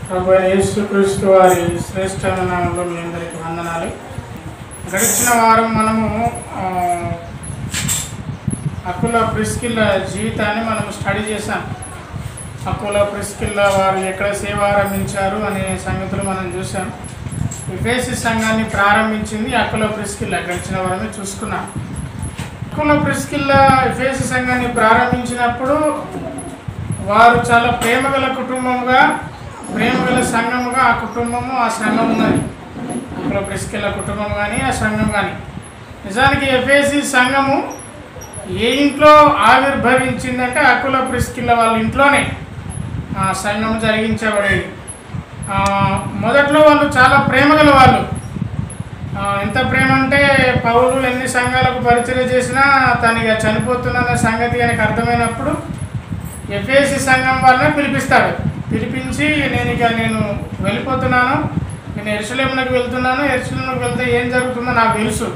ప్రభు యేసుక్రీస్తు వారి శ్రేష్టమైన నామములో మీ అందరికీ వందనాలు. గడిచిన వారం మనము అకుల ప్రిస్కిల్ల జీవితాన్ని మనం స్టడీ చేశాం. అకుల ప్రిస్కిల్ల వారు ఎక్కడ సేవ ఆరంభించారు అనే సంగతులు మనం చూసాం. ఎఫెసీ సంఘాన్ని ప్రారంభించింది అకుల ప్రిస్కిల్ల. గడిచిన వారమే చూసుకున్నాం. అకుల ప్రిస్కిల్ల ఎఫెసీ సంఘాన్ని ప్రారంభించినప్పుడు వారు చాలా ప్రేమగల కుటుంబముగా, ప్రేమగల సంఘముగా ఆ కుటుంబము, ఆ సంఘం ఉన్నది. అకుల ప్రిస్కిల్ల కుటుంబం కానీ ఆ సంఘం కానీ. నిజానికి ఎఫెసీ సంఘము ఏ ఇంట్లో ఆవిర్భవించిందంటే అకుల ప్రిస్కిల్ల వాళ్ళ ఇంట్లోనే ఆ సంఘం జరిగించబడేది. మొదట్లో వాళ్ళు చాలా ప్రేమగల వాళ్ళు. ఎంత ప్రేమ అంటే పౌలు ఎన్ని సంఘాలకు పరిచయం చేసినా తనగా చనిపోతున్న సంగతి ఆయనకు అర్థమైనప్పుడు ఎఫెసీ సంఘం వాళ్ళని పిలిపిస్తాడు. పిలిపించి నేను వెళ్ళిపోతున్నాను, నేను యెరూషలేమునకు వెళ్తున్నాను, యెరూషలేమునకు వెళ్తే ఏం జరుగుతుందో నాకు తెలుసు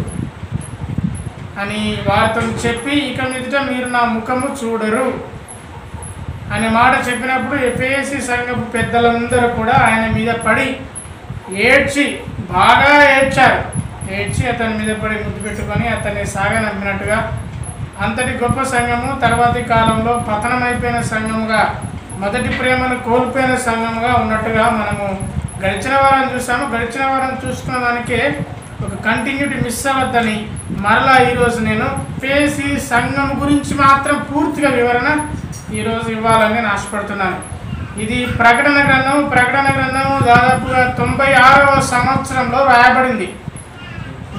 అని వారితో చెప్పి, ఇక మీదట మీరు నా ముఖము చూడరు అనే మాట చెప్పినప్పుడు ఎఫెసీ సంఘపు పెద్దలందరూ కూడా ఆయన మీద పడి బాగా ఏడ్చి అతని మీద పడి ముద్దు పెట్టుకొని అతన్ని సాగనంపినట్టుగా అంతటి గొప్ప సంఘము తర్వాతి కాలంలో పతనమైపోయిన సంఘముగా, మొదటి ప్రేమను కోల్పోయిన సంఘముగా ఉన్నట్టుగా మనము గడిచిన వారం చూసాము. గడిచిన వారం చూసుకున్న దానికే ఒక కంటిన్యూటీ మిస్ అవ్వద్దని మరలా ఈరోజు నేను ఎఫెసీ సంఘం గురించి మాత్రం పూర్తిగా వివరణ ఈరోజు ఇవ్వాలని నేను ఆశపడుతున్నాను. ఇది ప్రకటన గ్రంథము దాదాపుగా 96వ సంవత్సరంలో రాయబడింది.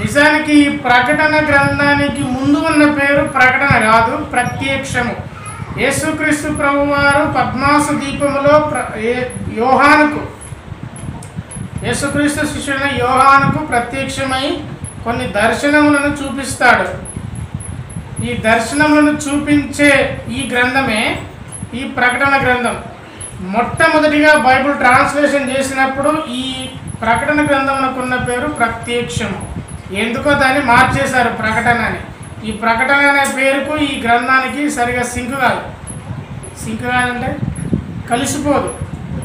నిజానికి ఈ ప్రకటన గ్రంథానికి ముందు ఉన్న పేరు ప్రకటన కాదు, ప్రత్యక్షము. యేసుక్రీస్తు ప్రభువారు పద్మాసు దీపములో యేసుక్రీస్తు శిష్యుడైన యోహానుకు ప్రత్యక్షమై కొన్ని దర్శనములను చూపిస్తాడు. ఈ దర్శనములను చూపించే ఈ గ్రంథమే ఈ ప్రకటన గ్రంథం. మొట్టమొదటిగా బైబిల్ ట్రాన్స్లేషన్ చేసినప్పుడు ఈ ప్రకటన గ్రంథమునకు ఉన్న పేరు ప్రత్యక్షము. ఎందుకో దాన్ని మార్చేశారు ప్రకటన అని. ఈ ప్రకటన అనే పేరుకు ఈ గ్రంథానికి సరిగా సింక్ కాదంటే కలిసిపోదు,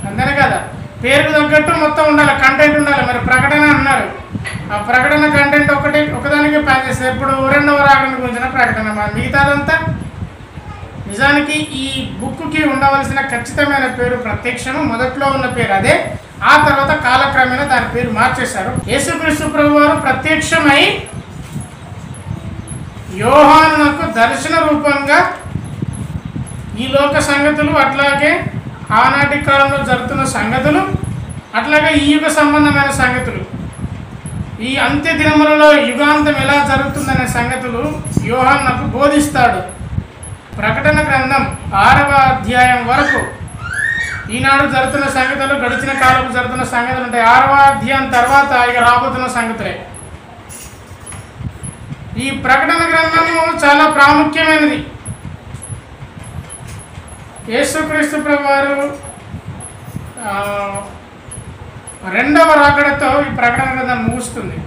అంతేనే కదా. పేరుకు తగ్గట్టు మొత్తం ఉండాలి, కంటెంట్ ఉండాలి. మరి ప్రకటన అన్నారు, ఆ ప్రకటన కంటెంట్ ఒకదానికి పనిచేస్తారు. ఇప్పుడు రెండవ రాకడ గురించిన ప్రకటన, మిగతాదంతా. నిజానికి ఈ బుక్కి ఉండవలసిన ఖచ్చితమైన పేరు ప్రత్యక్షము. మొదట్లో ఉన్న పేరు అదే. ఆ తర్వాత కాలక్రమేణా దాని పేరు మార్చేశారు. యేసుక్రీస్తు ప్రభువారు ప్రత్యక్షమై యోహానునకు దర్శన రూపంగా ఈ లోక సంగతులు, అట్లాగే ఆనాటి కాలంలో జరుగుతున్న సంగతులు, అట్లాగే ఈ యుగ సంబంధమైన సంగతులు, ఈ అంత్య దినములలో యుగాంతం ఎలా జరుగుతుందనే సంగతులు యోహానునకు బోధిస్తాడు. ప్రకటన గ్రంథం 6వ అధ్యాయం వరకు ఈనాడు జరుగుతున్న సంగతులు, గడిచిన కాలంలో జరుగుతున్న సంగతులు ఉంటాయి. 6వ అధ్యాయం తర్వాత ఇక రాబోతున్న సంగతులే. ఈ ప్రకటన గ్రంథము చాలా ప్రాముఖ్యమైనది. యేసుక్రీస్తు ప్రభువారు రెండవ రాకడతో ఈ ప్రకటన గ్రంథం ముగుస్తుంది.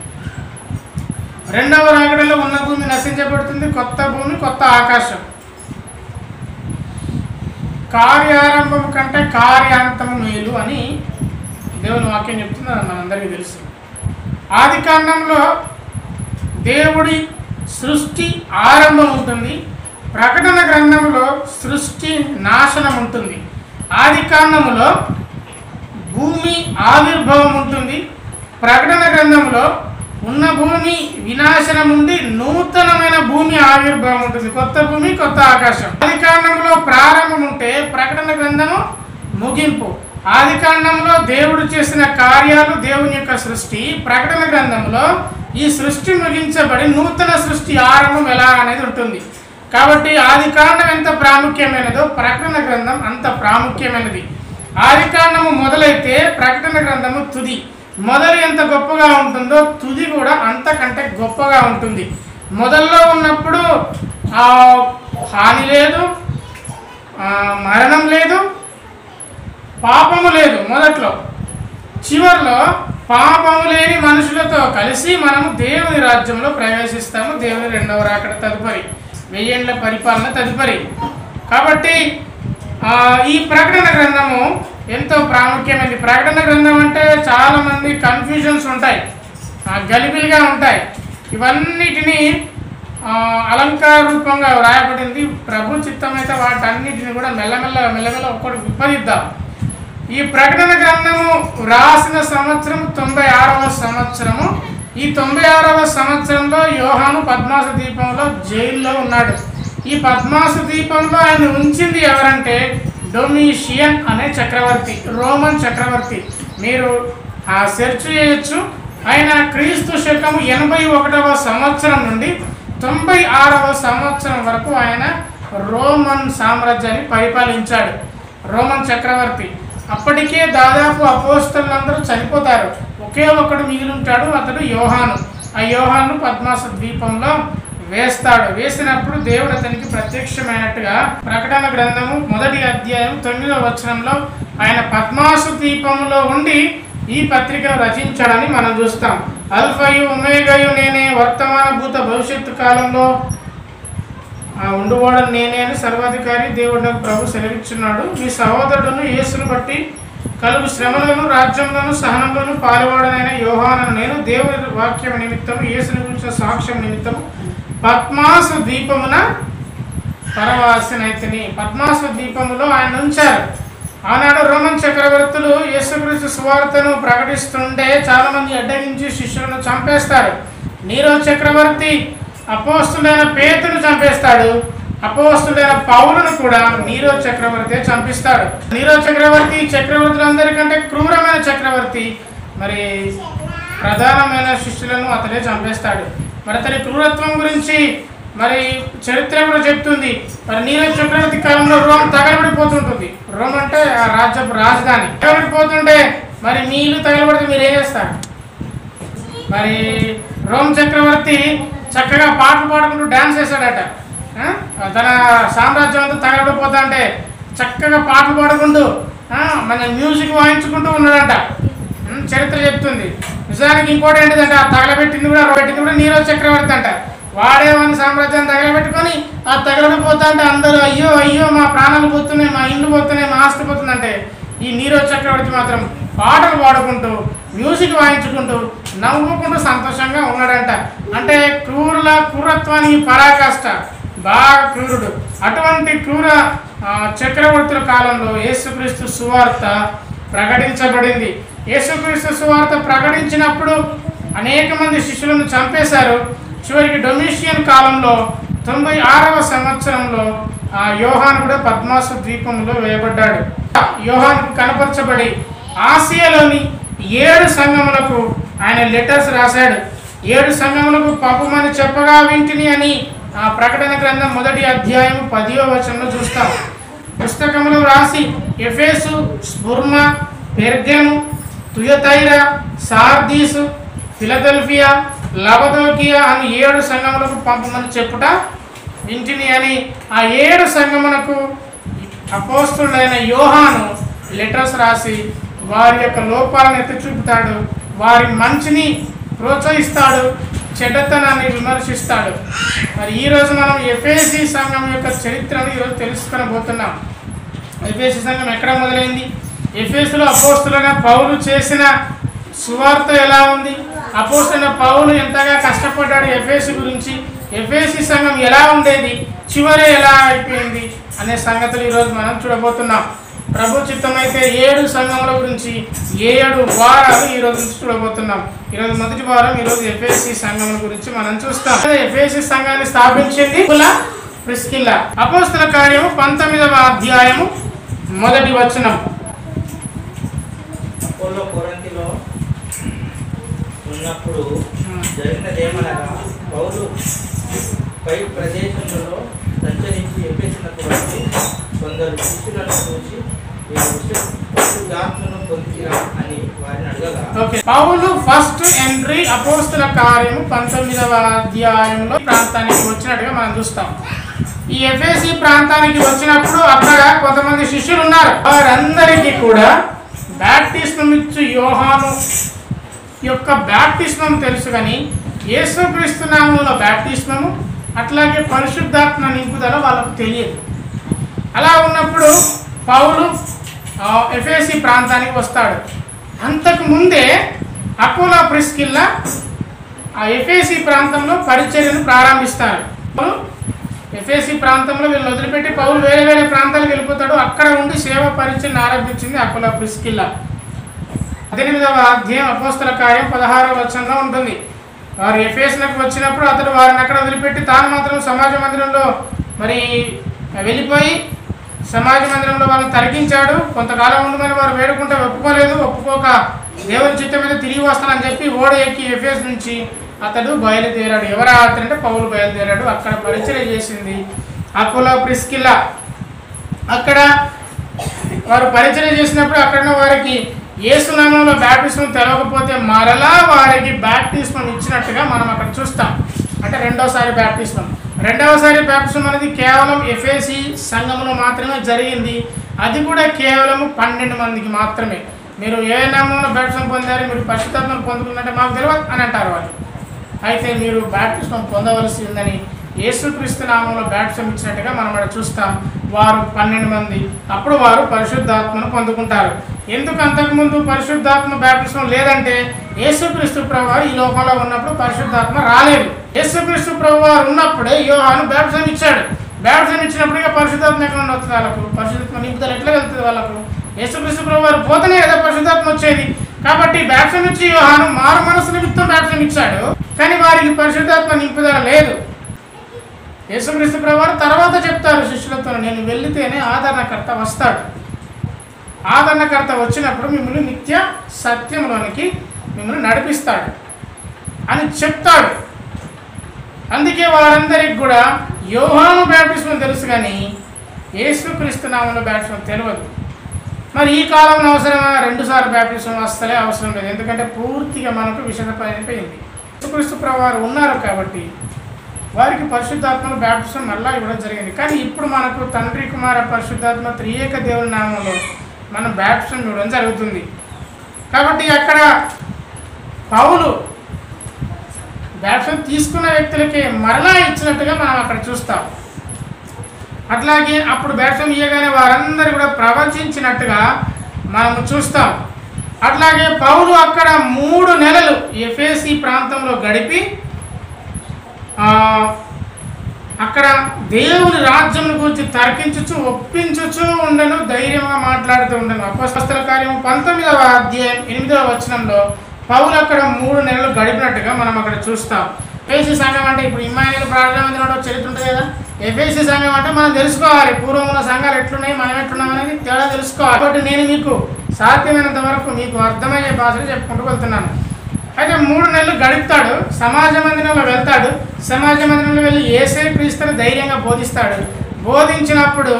రెండవ రాకడలో ఉన్న భూమి నశించబడుతుంది, కొత్త భూమి, కొత్త ఆకాశం. కార్యారంభం కంటే కార్యాంతము మేలు అని దేవుని వాక్యం చెప్తుంది, మనందరికీ తెలుసు. ఆది కాండంలో దేవుడి సృష్టి ఆరంభం ఉంటుంది, ప్రకటన గ్రంథంలో సృష్టి నాశనం ఉంటుంది. ఆది కాండములో భూమి ఆవిర్భావం ఉంటుంది, ప్రకటన గ్రంథంలో ఉన్న భూమి వినాశనం ఉండి నూతనమైన భూమి ఆవిర్భావం ఉంటుంది, కొత్త భూమి, కొత్త ఆకాశం. ఆది కాండంలో ప్రారంభం ఉంటే ప్రకటన గ్రంథము ముగింపు. ఆది కాండంలో దేవుడు చేసిన కార్యాలు, దేవుని యొక్క సృష్టి. ప్రకటన గ్రంథంలో ఈ సృష్టి ముగించబడి నూతన సృష్టి ఆరంభం ఎలా అనేది ఉంటుంది. కాబట్టి ఆది కాండం ఎంత ప్రాముఖ్యమైనదో ప్రకటన గ్రంథం అంత ప్రాముఖ్యమైనది. ఆది కాండము మొదలైతే ప్రకటన గ్రంథము తుది. మొదలు ఎంత గొప్పగా ఉంటుందో తుది కూడా అంతకంటే గొప్పగా ఉంటుంది. మొదల్లో ఉన్నప్పుడు హాని లేదు, మరణం లేదు, పాపము లేదు మొదట్లో. చివరిలో పాపము లేని మనుషులతో కలిసి మనము దేవుని రాజ్యంలో ప్రవేశిస్తాము. దేవుని రెండవ రాకడ తదుపరి, 1000 ఏళ్ల పరిపాలన తదుపరి. కాబట్టి ఈ ప్రకటన గ్రంథము ఎంతో ప్రాముఖ్యమైనది. ప్రకటన గ్రంథం అంటే చాలామంది కన్ఫ్యూజన్స్ ఉంటాయి, గలిబిలిగా ఉంటాయి. ఇవన్నిటినీ అలంకార రూపంగా వ్రాయబడింది. ప్రభు చిత్తమైతే వాటన్నిటిని కూడా మెల్లమెల్ల ఒక్కటి విపదిద్దాం. ఈ ప్రకటన గ్రంథము రాసిన సంవత్సరం 96వ సంవత్సరము. ఈ 96వ సంవత్సరంలో యోహాను పద్మాసు ద్వీపంలో జైల్లో ఉన్నాడు. ఈ పద్మాసు ద్వీపంలో ఆయన ఉంచింది ఎవరంటే డొమిషియన్ అనే చక్రవర్తి, రోమన్ చక్రవర్తి. మీరు సెర్చ్ చేయొచ్చు. ఆయన క్రీస్తు శకము 81వ సంవత్సరం నుండి 96వ సంవత్సరం వరకు ఆయన రోమన్ సామ్రాజ్యాన్ని పరిపాలించాడు, రోమన్ చక్రవర్తి. అప్పటికే దాదాపు అపోస్తలులందరూ చనిపోతారు, ఒకే ఒకడు మిగిలి ఉంటాడు, అతడు యోహాను. ఆ యోహాను పద్మాసు ద్వీపంలో వేసినప్పుడు దేవుడు అతనికి ప్రత్యక్షమైనట్టుగా ప్రకటన గ్రంథము 1వ అధ్యాయం 9వ వచనంలో ఆయన పద్మాసు ద్వీపంలో ఉండి ఈ పత్రికను రచించాడని మనం చూస్తాం. అల్ఫయు ఒమేగయు నేనే, వర్తమాన భూత భవిష్యత్తు కాలంలో ఉండువాడని నేనే అని సర్వాధికారి దేవుడు ప్రభు సెలవిచ్చున్నాడు. మీ సహోదరుడును యేసును బట్టి కలుగు శ్రమలను రాజ్యంలోను సహనంలోను పాలువాడనైన యోహానను నేను దేవుని వాక్యం నిమిత్తము యేసుని గురించిన సాక్ష్యం నిమిత్తము పద్మాసు ద్వీపమున పరవాసినైతిని. పద్మాసు ద్వీపములో ఆయన ఉంచారు. ఆనాడు రోమన్ చక్రవర్తులు యేసుక్రీస్తు సువార్తను ప్రకటిస్తుంటే చాలామంది అడ్డగించి శిష్యులను చంపేస్తారు. నీరో చక్రవర్తి అపోస్తులైన పేతురును చంపేస్తాడు. అపోస్తులైన పౌలును కూడా నీరో చక్రవర్తి చంపిస్తాడు. నీరో చక్రవర్తి చక్రవర్తులందరికంటే క్రూరమైన చక్రవర్తి. మరి ప్రధానమైన శిష్యులను అతనే చంపేస్తాడు. మరి అతని క్రూరత్వం గురించి మరి చరిత్ర కూడా చెప్తుంది. మరి నీరో చక్రవర్తి కాలంలో రోమ్ తగలబడిపోతుంటుంది. రోమ్ అంటే ఆ రాజ్యపు రాజధాని. తగలబడిపోతుంటే మరి నీళ్లు తగలబడితే మీరు ఏం చేస్తారు? మరి రోమ్ చక్రవర్తి చక్కగా పాటలు పాడుకుంటూ డ్యాన్స్ చేశాడట. తన సామ్రాజ్యం అంతా తగలబడిపోతా అంటే చక్కగా పాటలు పాడుకుంటూ మన మ్యూజిక్ వాయించుకుంటూ ఉన్నాడంట, చరిత్ర చెప్తుంది. నిజానికి ఇంకోటి ఏంటిదంటే ఆ తగలబెట్టింది కూడా నీరో చక్రవర్తి అంట. వాడేమని సామ్రాజ్యాన్ని తగలబెట్టుకొని ఆ తగలబడిపోతా అంటే అందరూ అయ్యో అయ్యో మా ప్రాణాలు పోతున్నాయి, మా ఇల్లు పోతున్నాయి, మా ఆస్తి పోతుందంటే ఈ నీరో చక్రవర్తి మాత్రం పాటలు పాడుకుంటూ మ్యూజిక్ వాయించుకుంటూ నవ్వుకుంటూ సంతోషంగా ఉన్నాడంట. అంటే క్రూరత్వానికి పరాకాష్ట, బాగా క్రూరుడు. అటువంటి క్రూర చక్రవర్తుల కాలంలో యేసుక్రీస్తు సువార్త ప్రకటించబడింది. యేసుక్రీస్తు సువార్త ప్రకటించినప్పుడు అనేక మంది శిష్యులను చంపేశారు. చివరికి డొమిషియన్ కాలంలో 96వ సంవత్సరంలో యోహాను కూడా పద్మాసు ద్వీపంలో వేయబడ్డాడు. యోహానుకు కనపరచబడి ఆసియాలోని 7 సంఘములకు ఆయన లెటర్స్ రాశాడు. 7 సంఘములకు పంపమని చెప్పగా వింటిని అని ఆ ప్రకటన గ్రంథం 1వ అధ్యాయం 10వ వచనంలో చూస్తాం. పుస్తకంలో రాసి Ephesus, Smyrna, Pergamum, Thyatira, Sardis, Philadelphia, Laodicea అని 7 సంఘములకు పంపమని చెప్పుట వింటిని అని ఆ 7 సంఘములకు అపోస్తుడైన యోహాను లెటర్స్ రాసి వారి యొక్క లోపాలను ఎత్తి చూపుతాడు, వారి మంచిని ప్రోత్సహిస్తాడు, చెడ్డతనాన్ని విమర్శిస్తాడు. మరి ఈరోజు మనం ఎఫెసీ సంఘం యొక్క చరిత్రను ఈరోజు తెలుసుకొనబోతున్నాం. ఎఫెసీ సంఘం ఎక్కడ మొదలైంది? ఎఫెసులో అపోస్తులైన పౌలు చేసిన సువార్త ఎలా ఉంది? అపోస్తులైన పౌలు ఎంతగా కష్టపడ్డాడు ఎఫెసు గురించి, ఎఫెసీ సంఘం ఎలా ఉండేది, చివరి ఎలా అయిపోయింది అనే సంగతులు ఈరోజు మనం చూడబోతున్నాం. ప్రభు చిత్తమైతే 7 సంఘముల గురించి 7 వారాలు ఈరోజు నుంచి చూడబోతున్నాం. ఈరోజు మొదటి వారం ఈరోజు ఎఫెసీ సంఘముల గురించి మనం చూస్తాం. ఎఫెసీ సంఘాన్ని స్థాపించింది ప్రిస్కిల్లా. అపోస్తల కార్యము 19వ అధ్యాయము 1వ వచనం. ఉన్నప్పుడు జరిగినదేమనగా పౌలు పై ప్రదేశంలో సంచరించి ఎఫెసునకు వచ్చి కొందరు శిష్యులను చూసి పౌలు ఫస్ట్ ఎంట్రీ అపోస్తల కార్యము 19వ అధ్యాయంలో ప్రాంతానికి వచ్చినట్టుగా మనం చూస్తాం. ఈ ఎఫెసీ ప్రాంతానికి వచ్చినప్పుడు అక్కడ కొంతమంది శిష్యులు ఉన్నారు. వారందరికీ కూడా బాప్టిస్మం ఇచ్చు యోహాను యొక్క బాప్టిస్మం తెలుసు, కానీ యేసుక్రీస్తు నామములో బాప్టిస్మము అట్లాగే పరిశుద్ధాత్మ నింపుదల వాళ్ళకు తెలియదు. అలా ఉన్నప్పుడు పౌలు ఎఫెసీ ప్రాంతానికి వస్తాడు. అంతకు ముందే అకుల ప్రిస్కిల్లా ఆ ఎఫెసీ ప్రాంతంలో పరిచర్యను ప్రారంభిస్తారు. ఎఫెసీ ప్రాంతంలో వీళ్ళు వదిలిపెట్టి పౌలు వేరే వేరే ప్రాంతాలకు వెళ్ళిపోతాడు. అక్కడ ఉండి సేవ పరిచర్యను ఆరంభించింది అకుల ప్రిస్కిల్లా. 18వ అధ్యాయం అపోస్తల కార్యం 16వ వచనంలో ఉంటుంది. వారు ఎఫెసులకు వచ్చినప్పుడు అతడు వారిని అక్కడ వదిలిపెట్టి తాను మాత్రం సమాజ మందిరంలో మరి వెళ్ళిపోయి సమాజ మందిరంలో వాళ్ళని తరిగించాడు. కొంతకాలం ఉండమని వారు వేడుకుంటే ఒప్పుకోలేదు. ఒప్పుకోక దేవుని చిత్తం మీద తిరిగి వస్తానని చెప్పి ఓడ ఎక్కి ఎఫెసు నుంచి అతడు బయలుదేరాడు. ఎవరు అతడంటే పౌలు బయలుదేరాడు. అక్కడ పరిచయం చేసింది అకుల ప్రిస్కిల్లా. అక్కడ వారు పరిచయం చేసినప్పుడు అక్కడ వారికి యేసునామంలో బ్యాప్టిస్మం తెలవకపోతే మరలా వారికి బ్యాప్టిస్మం ఇచ్చినట్టుగా మనం అక్కడ చూస్తాం. అంటే రెండవసారి బ్యాప్టిస్మం అనేది కేవలం ఎఫెసీ సంఘంలో మాత్రమే జరిగింది. అది కూడా కేవలం 12 మందికి మాత్రమే. మీరు ఏ నామంలో బ్యాప్టిస్మం పొందారు, మీరు పరిశుద్ధాత్మను పొందుకున్నట్టే మాకు తెలియదు అని అంటారు వాళ్ళు. అయితే మీరు బ్యాప్టిస్మం పొందవలసి ఉందని యేసుక్రీస్తు నామంలో బ్యాప్టిస్మం ఇచ్చినట్టుగా మనం అక్కడ చూస్తాం. వారు 12 మంది. అప్పుడు వారు పరిశుద్ధాత్మను పొందుకుంటారు. ఎందుకు అంతకుముందు పరిశుద్ధాత్మ బ్యాప్టిస్మం లేదంటే యేసుక్రీస్తు ప్రభువారు ఈ లోకంలో ఉన్నప్పుడు పరిశుద్ధాత్మ రాలేదు. యేసుక్రీస్తు ప్రభువారు ఉన్నప్పుడే యోహాను బ్యాప్టిస్మం ఇచ్చాడు. బ్యాప్టిస్మం ఇచ్చినప్పుడుగా పరిశుద్ధాత్మ ఎక్కడ వస్తుంది వాళ్ళకు? పరిశుద్ధాత్మ నింపుదల ఎట్లా వెళ్తుంది వాళ్ళకు? యేసుక్రీస్తు ప్రభువారు పోతేనే ఏదో పరిశుద్ధాత్మ వచ్చేది. కాబట్టి బ్యాప్టిస్మం ఇచ్చి యోహాను మారు మనసు నిమిత్తం బ్యాప్టిస్మం ఇచ్చాడు. కానీ వారికి పరిశుద్ధాత్మ నింపుదల లేదు. యేసుక్రీస్తు ప్రభువారు తర్వాత చెప్తారు శిష్యులతో, నేను వెళితేనే ఆదరణకర్త వస్తాడు. ఆదరణకర్త వచ్చినప్పుడు మిమ్మల్ని నిత్య సత్యంలోనికి మిమ్మల్ని నడిపిస్తాడు అని చెప్తాడు. అందుకే వారందరికి కూడా యోహాను బ్యాప్టిస్మం తెలుసు కానీ యేసుక్రీస్తు నామంలో బ్యాప్టిస్మం తెలియదు. మరి ఈ కాలంలో అవసరమా? 2 సార్లు బ్యాప్టిస్మం వస్తలే అవసరం లేదు. ఎందుకంటే పూర్తిగా మనకు విషదమైపోయింది. యేసుక్రీస్తు ప్రభువారు ఉన్నారు కాబట్టి వారికి పరిశుద్ధాత్మను బ్యాప్టిస్మం మళ్ళా ఇవ్వడం జరిగింది. కానీ ఇప్పుడు మనకు తండ్రి కుమార పరిశుద్ధాత్మ త్రియేక దేవుని నామంలో మనం బ్యాప్టిస్మం ఇవ్వడం జరుగుతుంది. కాబట్టి అక్కడ పౌలు బ్యాప్టిస్మం తీసుకున్న వ్యక్తులకి మరలా ఇచ్చినట్టుగా మనం అక్కడ చూస్తాం. అట్లాగే అప్పుడు బ్యాప్టిస్మం ఇవ్వగానే వారందరూ కూడా ప్రవచించినట్టుగా మనము చూస్తాం. అట్లాగే పౌలు అక్కడ 3 నెలలు ఎఫెసీ ప్రాంతంలో గడిపి అక్కడ దేవుని రాజ్యం గురించి తర్కించుచు ఒప్పించుచు ఉండను, ధైర్యంగా మాట్లాడుతూ ఉండను. అపోస్తల కార్యం 19వ అధ్యాయం 8వ వచనంలో పౌలు అక్కడ 3 నెలలు గడిపినట్టుగా మనం అక్కడ చూస్తాం. ఎఫెసీ సంఘం అంటే ఇప్పుడు ఇమ్మానుయేలు ప్రార్థన మందిరం చరిత్ర ఉంటుంది కదా. ఎఫెసీ సంఘం అంటే మనం తెలుసుకోవాలి, పూర్వం ఉన్న సంఘాలు ఎట్లున్నాయి, మనం ఎట్లున్నాం అనేది తేడా తెలుసుకోవాలి. కాబట్టి నేను మీకు సాధ్యమైనంత వరకు మీకు అర్థమయ్యే భాషలు చెప్పుకుంటూ వెళ్తున్నాను. అయితే 3 నెలలు గడుపుతాడు. సమాజ మందిరంలో వెళ్తాడు. సమాజ మందిరంలో వెళ్ళి యేసే క్రీస్తుని ధైర్యంగా బోధిస్తాడు. బోధించినప్పుడు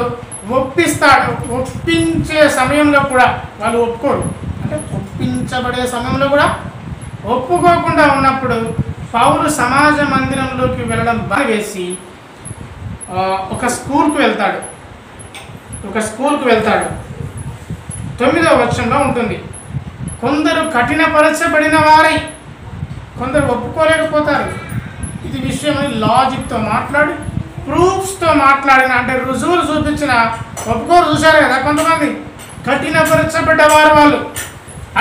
ఒప్పిస్తాడు. ఒప్పించే సమయంలో కూడా వాళ్ళు ఒప్పుకోరు. అంటే ఒప్పించబడే సమయంలో కూడా ఒప్పుకోకుండా ఉన్నప్పుడు పౌలు సమాజ మందిరంలోకి వెళ్ళడం వేసి ఒక స్కూల్కి వెళ్తాడు. 9వ వచనంలో ఉంటుంది. కొందరు కఠినపరచబడిన వారై కొందరు ఒప్పుకోలేకపోతారు. ఇది విషయమని లాజిక్తో మాట్లాడి ప్రూఫ్స్తో మాట్లాడిన అంటే రుజువులు చూపించిన ఒప్పుకోరు. చూశారు కదా కొంతమంది కఠినపరచబడ్డవారు వాళ్ళు.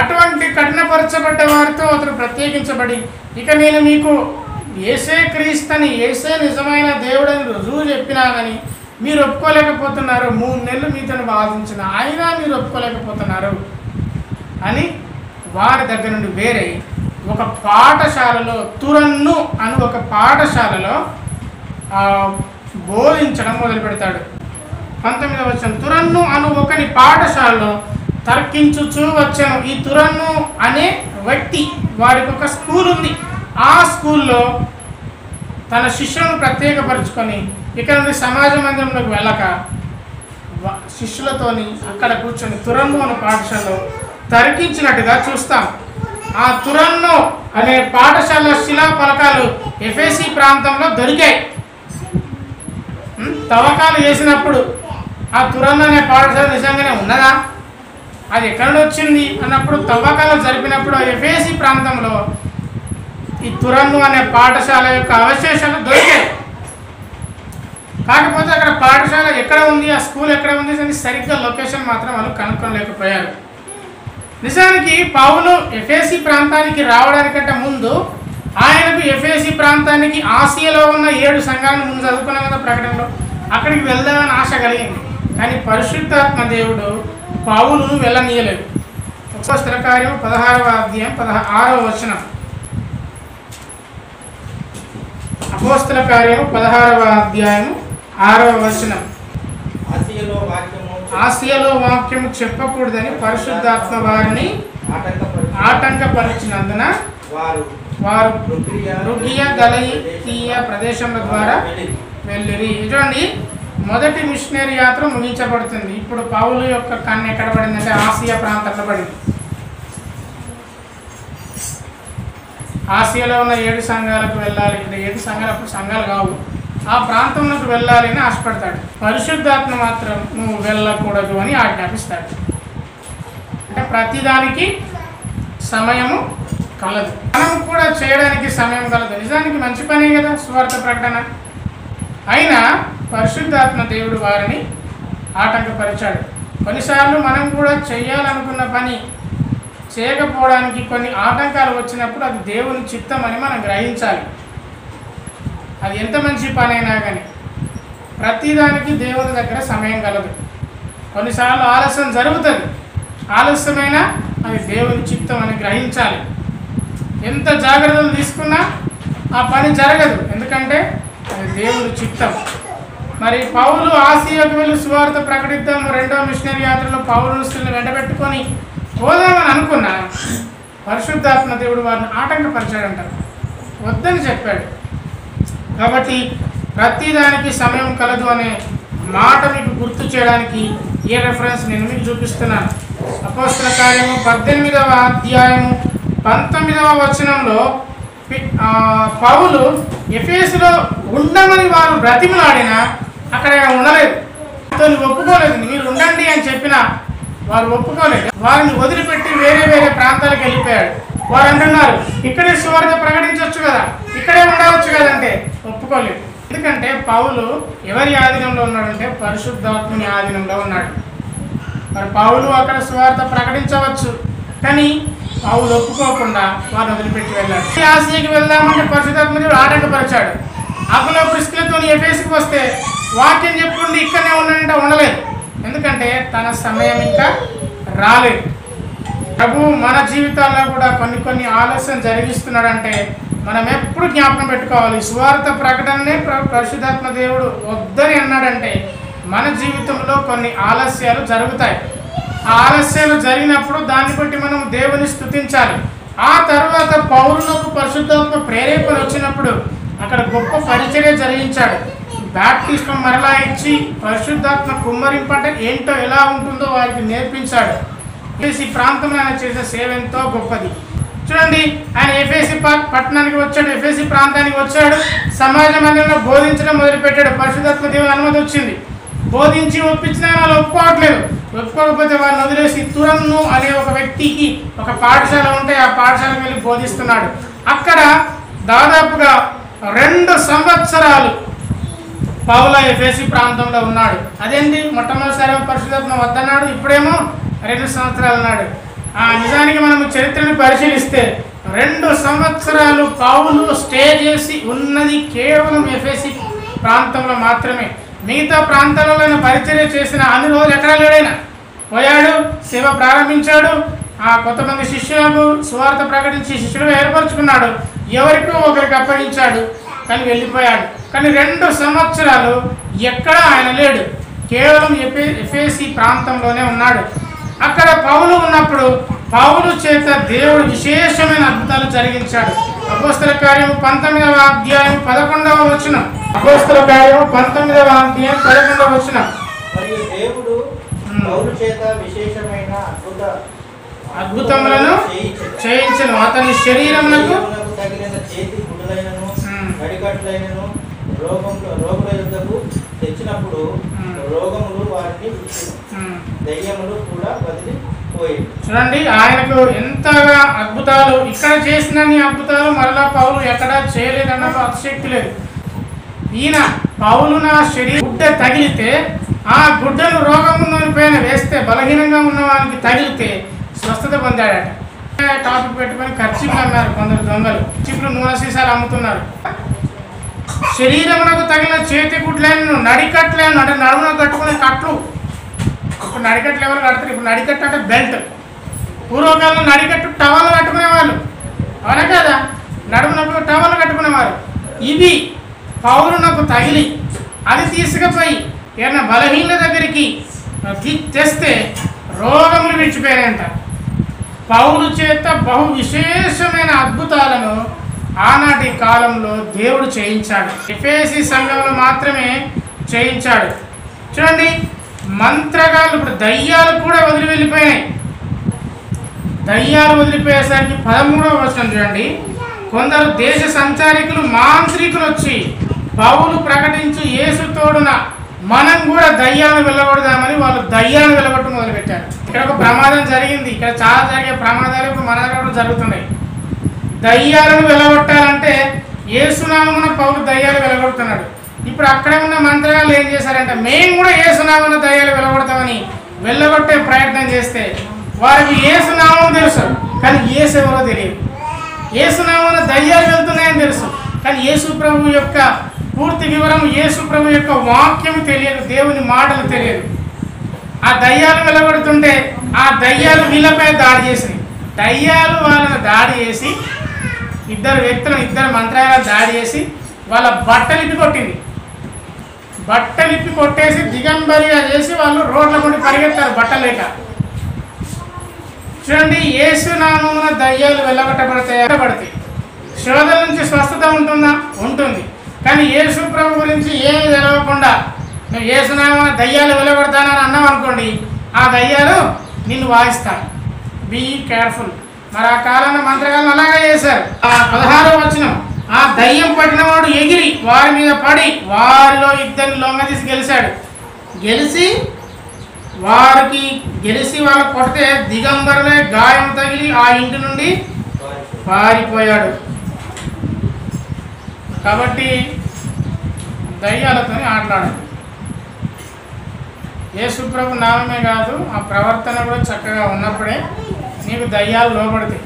అటువంటి కఠినపరచబడ్డ వారితో అతను ప్రత్యేకించబడి ఇక నేను మీకు యేసే క్రీస్తుని, యేసే నిజమైన దేవుడని రుజువు చెప్పినా కానీ మీరు ఒప్పుకోలేకపోతున్నారు. 3 నెలలు మీతో వాదించిన అయినా మీరు ఒప్పుకోలేకపోతున్నారు అని వారి దగ్గర నుండి వేరే ఒక పాఠశాలలో, తురన్ను అని ఒక పాఠశాలలో బోధించడం మొదలు పెడతాడు. 19వ వచనం, తురన్ను అను ఒకని పాఠశాలలో తర్కించుచూ వచ్చాను. ఈ తురన్ను అనే వ్యక్తి వారికి ఒక స్కూల్ ఉంది. ఆ స్కూల్లో తన శిష్యులను ప్రత్యేకపరుచుకొని ఇక్కడ నుండి సమాజ మందిరంలోకి వెళ్ళక శిష్యులతోని అక్కడ కూర్చొని తురన్ను అనే పాఠశాలలో తర్కించినట్టుగా చూస్తాం. ఆ తురన్ను అనే పాఠశాల శిలా ఫలకాలు ఎఫెసీ ప్రాంతంలో దొరికాయి. తవ్వకాలు చేసినప్పుడు ఆ తురన్ను అనే పాఠశాల నిజంగానే ఉన్నదా, అది ఎక్కడ వచ్చింది అన్నప్పుడు తవ్వకాలు జరిపినప్పుడు ఎఫెసీ ప్రాంతంలో ఈ తురన్ను అనే పాఠశాల యొక్క అవశేషాలు దొరికాయి. కాకపోతే అక్కడ పాఠశాల ఎక్కడ ఉంది, ఆ స్కూల్ ఎక్కడ ఉంది అని సరిగ్గా లొకేషన్ మాత్రం వాళ్ళు కనుక్కోలేకపోయారు. నిజానికి పౌలు ఎఫెసీ ప్రాంతానికి రావడానికంటే ముందు ఆయనకు ఎఫెసీ ప్రాంతానికి ఆసియాలో ఉన్న 7 సంఘాలను ముందు చదువుకున్నాం కదా ప్రకటనలో, అక్కడికి వెళ్దామని ఆశ కలిగింది. కానీ పరిశుద్ధాత్మ దేవుడు పౌలును వెళ్ళనీయలేదు. అపోస్తల కార్యం 16వ అధ్యాయం 16వ వచనం. అపోస్తల కార్యం 16వ అధ్యాయం 6వ వచనం. ఆసియాలో వాక్యము చెప్పకూడదని పరిశుద్ధాత్మ వారిని ఆటంకపరిచినందున వారు రుగియ గలతీయ ప్రదేశముల ద్వారా వెళ్ళిరి. చూడండి, మొదటి మిషనరీ యాత్ర ముగించబడుతుంది. ఇప్పుడు పౌలు యొక్క కన్ను ఎక్కడ పడిందంటే ఆసియా ప్రాంతంలో పడింది. ఆసియాలో ఉన్న 7 సంఘాలకు వెళ్ళాలి. ఇక్కడ 7 సంఘాలు అప్పుడు సంఘాలు కావు, ఆ ప్రాంతంలోకి వెళ్ళాలి అని ఆశపడతాడు. పరిశుద్ధాత్మ మాత్రం నువ్వు వెళ్ళకూడదు అని ఆజ్ఞాపిస్తాడు. అంటే ప్రతిదానికి సమయము కలదు, మనం కూడా చేయడానికి సమయం కలదు. నిజానికి మంచి పనే కదా సువార్త ప్రకటన. అయినా పరిశుద్ధాత్మ దేవుడు వారిని ఆటంకపరిచాడు. కొన్నిసార్లు మనం కూడా చేయాలనుకున్న పని చేయకపోవడానికి కొన్ని ఆటంకాలు వచ్చినప్పుడు అది దేవుని చిత్తం అని మనం గ్రహించాలి. అది ఎంత మంచి పని అయినా కానీ ప్రతిదానికి దేవుని దగ్గర సమయం కలదు. కొన్నిసార్లు ఆలస్యం జరుగుతుంది, ఆలస్యమైనా అది దేవుని చిత్తం అని గ్రహించాలి. ఎంత జాగ్రత్తలు తీసుకున్నా ఆ పని జరగదు, ఎందుకంటే అది దేవుని చిత్తం. మరి పౌలు ఆసియాకు వెళ్ళి సువార్త ప్రకటిద్దాము, 2వ మిషనరీ యాత్రలో పౌలును స్త్రీలను వెంటబెట్టుకొని పోదామని అనుకున్నా పరిశుద్ధాత్మ దేవుడు వారిని ఆటంకపరిచాడంటారు, వద్దని చెప్పాడు. కాబట్టి ప్రతిదానికి సమయం కలదు అనే మాట మీకు గుర్తు చేయడానికి ఏ రెఫరెన్స్ నేను మీకు చూపిస్తున్నాను. అపోస్తల కార్యము 18వ అధ్యాయము 19వ వచనంలో పౌలు ఎఫెసులో ఉండమని వారు బ్రతిమలాడినా అక్కడ ఉండలేదు, అతను ఒప్పుకోలేదు. మీరు ఉండండి అని చెప్పినా వారు ఒప్పుకోలేదు. వారిని వదిలిపెట్టి వేరే వేరే ప్రాంతాలకు వెళ్ళిపోయాడు. వారు అంటున్నారు ఇక్కడే సువార్త ప్రకటించవచ్చు కదా, ఇక్కడే ఉండవచ్చు కదంటే ఒప్పుకోలేదు. ఎందుకంటే పౌలు ఎవరి ఆధీనంలో ఉన్నాడంటే పరిశుద్ధాత్ముని ఆధీనంలో ఉన్నాడు. మరి పౌలు అక్కడ సువార్త ప్రకటించవచ్చు, కానీ పౌలు ఒప్పుకోకుండా వారిని వదిలిపెట్టి వెళ్ళాడు. ఆసియాకి వెళ్దామంటే పరిశుద్ధాత్మ దేవుడు ఆటంకపరిచాడు. అప్పులో ప్రిస్కిలతో ఎఫెసుకు వస్తే వాక్యం చెప్పుకుంటే ఇక్కడనే ఉన్నాడంటే ఉండలేదు, ఎందుకంటే తన సమయం ఇంకా రాలేదు. ప్రభు మన జీవితాల్లో కూడా కొన్ని ఆలస్యం జరిగిస్తున్నాడంటే మనం ఎప్పుడు జ్ఞాపకం పెట్టుకోవాలి. సువార్త ప్రకటననే పరిశుద్ధాత్మ దేవుడు వద్దని అన్నాడంటే మన జీవితంలో కొన్ని ఆలస్యాలు జరుగుతాయి. ఆ ఆలస్యాలు జరిగినప్పుడు దాన్ని బట్టి మనం దేవుని స్తుతించాలి. ఆ తర్వాత పౌరులకు పరిశుద్ధాత్మ ప్రేరేపణ వచ్చినప్పుడు అక్కడ గొప్ప పరిచర్య జరిగించాడు. బాప్టిస్మం మరలా ఇచ్చి పరిశుద్ధాత్మ కుమ్మరింపంటే ఏంటో ఎలా ఉంటుందో వారికి నేర్పించాడు. ఎఫెసీ ప్రాంతంలో ఆయన చేసే సేవ ఎంతో గొప్పది. చూడండి, ఆయన ఎఫెసీ పట్టణానికి వచ్చాడు, ఎఫెసీ ప్రాంతానికి వచ్చాడు, సమాజ మందిరంలో బోధించడం మొదలుపెట్టాడు. పరిశుద్ధాత్మ దేవుని అనుమతి వచ్చింది, బోధించి ఒప్పించిన వాళ్ళు ఒప్పుకోవట్లేదు. ఒప్పుకోకపోతే వారిని వదిలేసి తురన్ను అనే ఒక వ్యక్తికి ఒక పాఠశాల ఉంటే ఆ పాఠశాలకు వెళ్ళి బోధిస్తున్నాడు. అక్కడ దాదాపుగా 2 సంవత్సరాలు పౌలు ఎఫెసీ ప్రాంతంలో ఉన్నాడు. అదేంటి, మొట్టమొదటిసారి పరిశుద్ధాత్మ వద్దన్నాడు, ఇప్పుడేమో 2 సంవత్సరాలు అన్నాడు. నిజానికి మనము చరిత్రను పరిశీలిస్తే 2 సంవత్సరాలు పౌలు స్టే చేసి ఉన్నది కేవలం ఎఫెసీ ప్రాంతంలో మాత్రమే. మిగతా ప్రాంతాలలో పరిచర్య చేసిన అన్ని రోజులు ఎక్కడా లేడైనా పోయాడు, సేవ ప్రారంభించాడు. కొంతమంది శిష్యులకు సువార్త ప్రకటించి శిష్యులుగా ఏర్పరచుకున్నాడు, ఎవరికో ఒకరికి అప్పగించాడు, కానీ వెళ్ళిపోయాడు. కానీ 2 సంవత్సరాలు ఎక్కడా ఆయన లేడు, కేవలం ఎఫెసీ ప్రాంతంలోనే ఉన్నాడు. అక్కడ పౌలు ఉన్నప్పుడు పౌలు చేత దేవుడు విశేషమైన అద్భుతాలు జరిగించాడు. అపోస్తల కార్యం 19వ అధ్యాయం 11వ వచనం. అపోస్తల కార్యం 19వ అధ్యాయం 11వ వచనం. మరియు దేవుడు పౌలు చేత విశేషమైన అద్భుతములను చేయించెను. అతని శరీరమునకు తగిన చేతి గుడ్డలైనను నడికట్లైనను రోగుల యుద్ధకు తెచ్చినప్పుడు రోగములు వారిని దయ్యములు కూడా వదిలిపోయాయి. చూడండి, ఆయనకు ఎంతగా అద్భుతాలు, ఇక్కడ చేసిన అద్భుతాలు మరలా పౌలు ఎక్కడా చేయలేదన్న అతిశక్తి లేదు. ఈయన పౌలు నా శరీరం గుడ్డ తగిలితే ఆ గుడ్డను రోగం ఉన్నవాని పైన వేస్తే బలహీనంగా ఉన్న వానికి తగిలితే స్వస్థత పొందాడట. టాపిక్ పెట్టుకొని ఖర్చీపులు అమ్మారు కొందరు దొంగలు. ఖర్చీపులు నూనె సీసాలు అమ్ముతున్నారు. శరీరమునకు తగిలిన చేతి గుడ్లను నడికట్లను అంటే నడుమున కట్టుకునే కట్లు. ఇప్పుడు నడికట్లు ఎవరు కడతారు? ఇప్పుడు నడికట్టు అంటే బెల్ట్. పూర్వకాలంలో నడికట్టు టవల్ కట్టుకునేవాళ్ళు, అవునా కదా? నడుమునకు టవల్ కట్టుకునేవారు. ఇవి పౌలునకు తగిలి అది తీసుకుపోయి ఏమైనా బలహీన దగ్గరికి తెస్తే రోగములు విడిచిపోయాయంట. పౌలు చేత బహు విశేషమైన అద్భుతాలను ఆనాటి కాలంలో దేవుడు చేయించాడు. ఎఫెసీ సంఘంలో మాత్రమే చేయించాడు. చూడండి, మంత్రగాళ్ళు ఇప్పుడు దయ్యాలు కూడా వదిలి వెళ్ళిపోయాయి. దయ్యాలు వదిలిపోయేసరికి 13వ వచనం చూడండి. కొందరు దేశ సంచారికులు మాంత్రికులు వచ్చి పౌలు ప్రకటించు యేసు తోడున మనం కూడా దయ్యాలను వెళ్ళగొడదామని వాళ్ళు దయ్యాలను వెళ్ళగొట్టు మొదలుపెట్టారు. ఇక్కడ ఒక ప్రమాదం జరిగింది. ఇక్కడ చాలా జరిగే ప్రమాదాలు ఇప్పుడు మన దగ్గర కూడా జరుగుతున్నాయి. దయ్యాలను వెళ్ళగొట్టాలంటే యేసునామమున పౌలు దయ్యాలు వెళ్ళగొడుతున్నాడు. ఇప్పుడు అక్కడ ఉన్న మంత్రాలు ఏం చేశారంటే మేము కూడా యేసునామమున దయ్యాలు వెళ్ళగొడతామని వెళ్ళగొట్టే ప్రయత్నం చేస్తే వారికి యేసునామం తెలుసు, కానీ యేసు ఎవరో తెలియదు. యేసునామమున దయ్యాలు వెళ్తున్నాయని తెలుసు, కానీ యేసు ప్రభు యొక్క పూర్తి వివరం, యేసు ప్రభు యొక్క వాక్యం తెలియదు, దేవుని మాటలు తెలియదు. ఆ దయ్యాలు వెళ్ళగొడుతుంటే ఆ దయ్యాలు వీళ్ళపై దాడి చేసినాయి. దయ్యాలు వాళ్ళని దాడి చేసి ఇద్దరు మంత్రాలను దాడి చేసి వాళ్ళ బట్టలిప్పి కొట్టింది. బట్టలిప్పి కొట్టేసి దిగంబరిగా చేసి వాళ్ళు రోడ్ల గుండి పరిగెత్తారు బట్టలేక. చూడండి, యేసునామమున దయ్యాలు వెళ్ళగొట్టబడతాయి. శోధన నుంచి స్వస్థత ఉంటుందా? ఉంటుంది. కానీ యేసు ప్రభు గురించి ఏమి తెలవకుండా నువ్వు యేసునామమున దయ్యాలు వెళ్ళగొడతానని అన్నావు అనుకోండి, ఆ దయ్యాలు నిన్ను వాయిస్తాను. Be careful. మరి ఆ కాలంలో మంత్రగాలను అలాగే చేశారు. ఆ 16వ వచనం, ఆ దయ్యం పట్టినవాడు ఎగిరి వారి మీద పడి వారిలో ఇద్దరిని లొంగదీసి గెలిచాడు. గెలిచి వాళ్ళు కొడితే దిగంబరులే గాయం తగిలి ఆ ఇంటి నుండి పారిపోయాడు. కాబట్టి దయ్యాలతో ఆటలాడాలి. యేసు ప్రభు నామమే కాదు, ఆ ప్రవర్తన కూడా చక్కగా ఉన్నప్పుడే నీకు దయ్యాలు లోపడతాయి.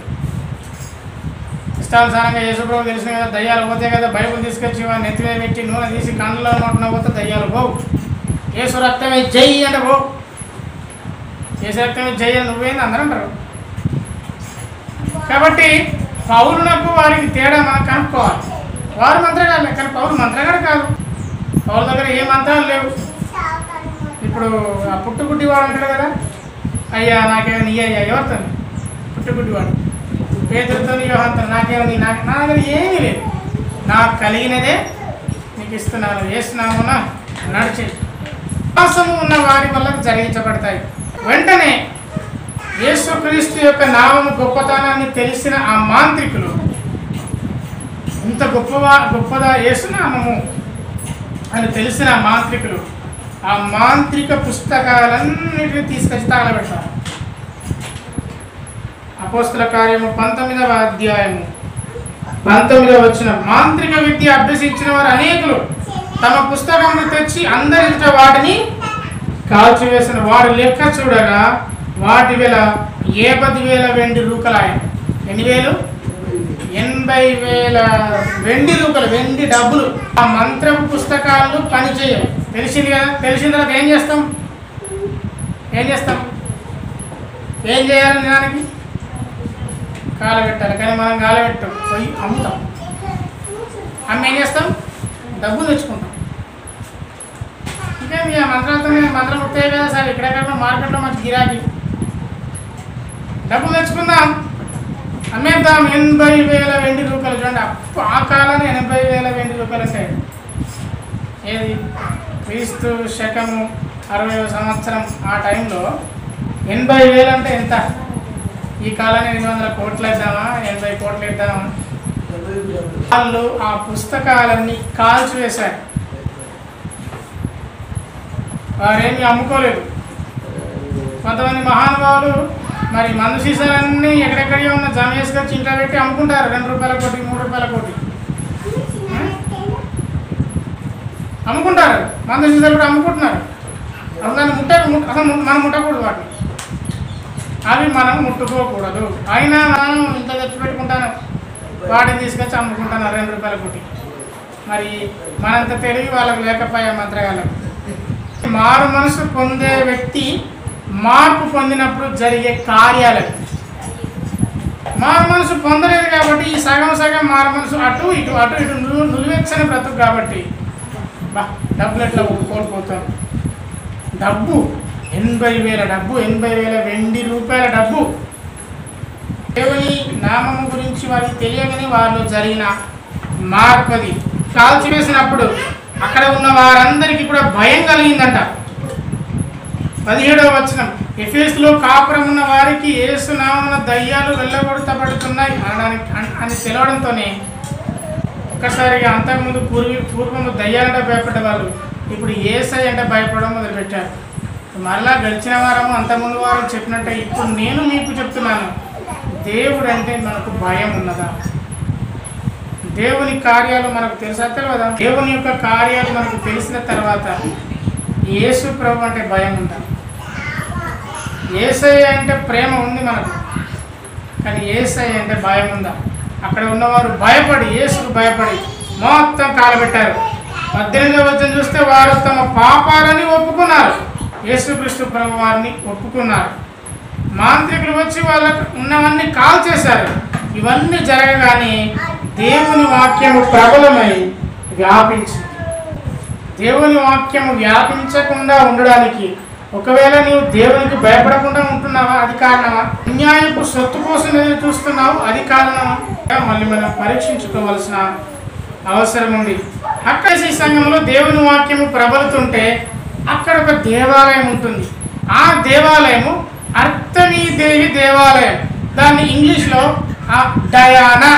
ఇష్టానుసారంగా యేసు ప్రభు తెలిసిన కదా దయ్యాలు పోతే కదా బైబుల్ తీసుకొచ్చి వాడిని నెత్తిమే పెట్టి నూనె తీసి కళ్ళలో నోటిన పోతే దయ్యాలు పోవు. యేసు రక్తమే జై అంటే పోవు. యేసు రక్తమే జై అని నువ్వేంది అందరూ అంటారు. కాబట్టి పౌలునకు వారికి తేడా మనం కనుక్కోవాలి. వారు మంత్రగాళ్ళే, కానీ పౌలు మంత్రగాడు కాదు. పౌలు దగ్గర ఏ మంత్రాలు లేవు. ఇప్పుడు ఆ పుట్టుగుడ్డివాడు అంటాడు కదా, అయ్యా నాకేమో నీ అయ్యా ఎవరితో పుట్టుగుడ్డివాడు పేదలతో యోహాన్తో నాకేమో నా దగ్గర ఏమీ లేదు, నాకు కలిగినదే నీకు ఇస్తున్నాను, వేస్తున్నామున నడిచే. విశ్వాసము ఉన్న వారి వల్ల జరిగించబడతాయి. వెంటనే యేసుక్రీస్తు యొక్క నామము గొప్పతనాన్ని తెలిసిన ఆ మాంత్రికులు, ఇంత గొప్పదా యేసునామము అని తెలిసిన మాంత్రికులు ఆ మాంత్రిక పుస్తకాలన్నిటిని తీసుకొచ్చి తగలబెడతారు. అపోస్తల కార్యము 19వ అధ్యాయము 19వ వచనం, మాంత్రిక విద్య అభ్యసించిన వారు అనేకులు తమ పుస్తకమును తెచ్చి అందరి వాటిని కాల్చివేసిన వారు లెక్క చూడగా వాటి వేల 80,000 వెండి రూకలాయన. ఎన్ని వేలు? 80,000 వెండి రూకలు, వెండి డబ్బులు. ఆ మంత్రపు పుస్తకాలు పనిచేయవు. తెలిసింది కదా. తెలిసిన తర్వాత ఏం చేస్తాం? ఏం చేయాలి? దానికి కాలబెట్టాలి. కానీ మనం కాలబెట్టాం, పోయి అమ్ముతాం. అమ్మి ఏం చేస్తాం? డబ్బులు తెచ్చుకుంటాం. ఇంకా మీ మంత్రాలతో మంత్రం వస్తాయి కదా సార్, ఎక్కడెక్కడ మార్కెట్లో మంచి గిరాకీ, డబ్బులు తెచ్చుకుందాం, అమ్మేద్దాం. 80,000 వెండి రూపాయలు. చూడండి, ఆ కాలంలో 80,000 వెండి రూపాయలు ఉంటాయి. ఏది? క్రీస్తు శకము 60వ సంవత్సరం ఆ టైంలో 80,000 అంటే ఎంత? ఈ కాలాన్ని 800 కోట్లు ఇద్దామా, 80 కోట్లు ఇద్దామా? వాళ్ళు ఆ పుస్తకాలన్నీ కాల్చివేశారు. వారేమీ అమ్ముకోలేదు. కొంతమంది మహానుభావులు మరి మందు సీసాలన్నీ ఎక్కడెక్కడే ఉన్న జమ చేసుకొని ఇంట్లో పెట్టి అమ్ముకుంటారు. 2 రూపాయల కోటి, 3 రూపాయల కోటి. అమ్ముకుంటారు, మందు సీసాలు కూడా అమ్ముకుంటున్నారు. అసలు అసలు మనం ముట్టకూడదు వాటిని, అవి మనం ముట్టుకోకూడదు. అయినా మనం ఇంత తెచ్చిపెట్టుకుంటాను, వాటిని తీసుకొచ్చి అమ్ముకుంటాను 2 రూపాయల పుట్టి. మరి మనంత తెలివి వాళ్ళకు లేకపోయా మంత్రగాళ్ళకు. మారు మనసు పొందే వ్యక్తి మార్పు పొందినప్పుడు జరిగే కార్యాలకు, మారు మనసు పొందలేదు కాబట్టి ఈ సగం సగం మారు మనసు అటు ఇటు నులివెచ్చని బ్రతుకు కాబట్టి డబ్బులు ఎట్లా కోల్పోతాం. డబ్బు 80,000 డబ్బు, 80,000 వెండి రూపాయల డబ్బు. దేవుని నామము గురించి వారికి తెలియగానే వారిలో జరిగిన మార్పది. కాల్చివేసినప్పుడు అక్కడ ఉన్న వారందరికీ కూడా భయం కలిగిందంట. 17వ వచనం, ఎఫెసులో కాపురం ఉన్న వారికి యేసు నామమున దయ్యాలు వెళ్ళగొడతబడుతున్నాయి అని తెలవడంతోనే ఒక్కసారిగా అంతకుముందు పూర్వము దయ్యాలంటే భయపడ్డ వాళ్ళు ఇప్పుడు యేసయ్య అంటే భయపడడం మొదలుపెట్టారు. మరలా గడిచిన వారము అంతకుముందు వారం చెప్పినట్టే ఇప్పుడు నేను మీకు చెప్తున్నాను, దేవుడు అంటే మనకు భయం ఉన్నదా? దేవుని కార్యాలు మనకు తెలుసా తెలియదా? దేవుని యొక్క కార్యాలు మనకు తెలిసిన తర్వాత యేసు ప్రభు అంటే భయం ఉందా? యేసయ్య అంటే ప్రేమ ఉంది మనకు, కానీ యేసయ్య అంటే భయం ఉందా? అక్కడ ఉన్నవారు భయపడి, యేసుకు భయపడి మొత్తం కాలబెట్టారు. 18వ వచనం చూస్తే వారు తమ పాపాలని ఒప్పుకున్నారు, యేసుక్రీస్తు ప్రభు వారిని ఒప్పుకున్నారు. మాంత్రికులు వచ్చి వాళ్ళకు ఉన్నవన్నీ కాల్ చేశారు. ఇవన్నీ జరగగానే దేవుని వాక్యము ప్రబలమై వ్యాపించింది. దేవుని వాక్యము వ్యాపించకుండా ఉండడానికి ఒకవేళ నీవు దేవునికి భయపడకుండా ఉంటున్నావా? అది కారణమా? అన్యాయపు సొత్తు కోసం ఎదురు చూస్తున్నావు, అది కారణమా? మళ్ళీ మనం పరీక్షించుకోవాల్సిన అవసరం ఉంది. అక్కడ ఈ సంఘంలో దేవుని వాక్యము ప్రబలుతుంటే అక్కడ ఒక దేవాలయం ఉంటుంది. ఆ దేవాలయము అర్తమీ దేవి దేవాలయం. దాన్ని ఇంగ్లీష్లో డయానా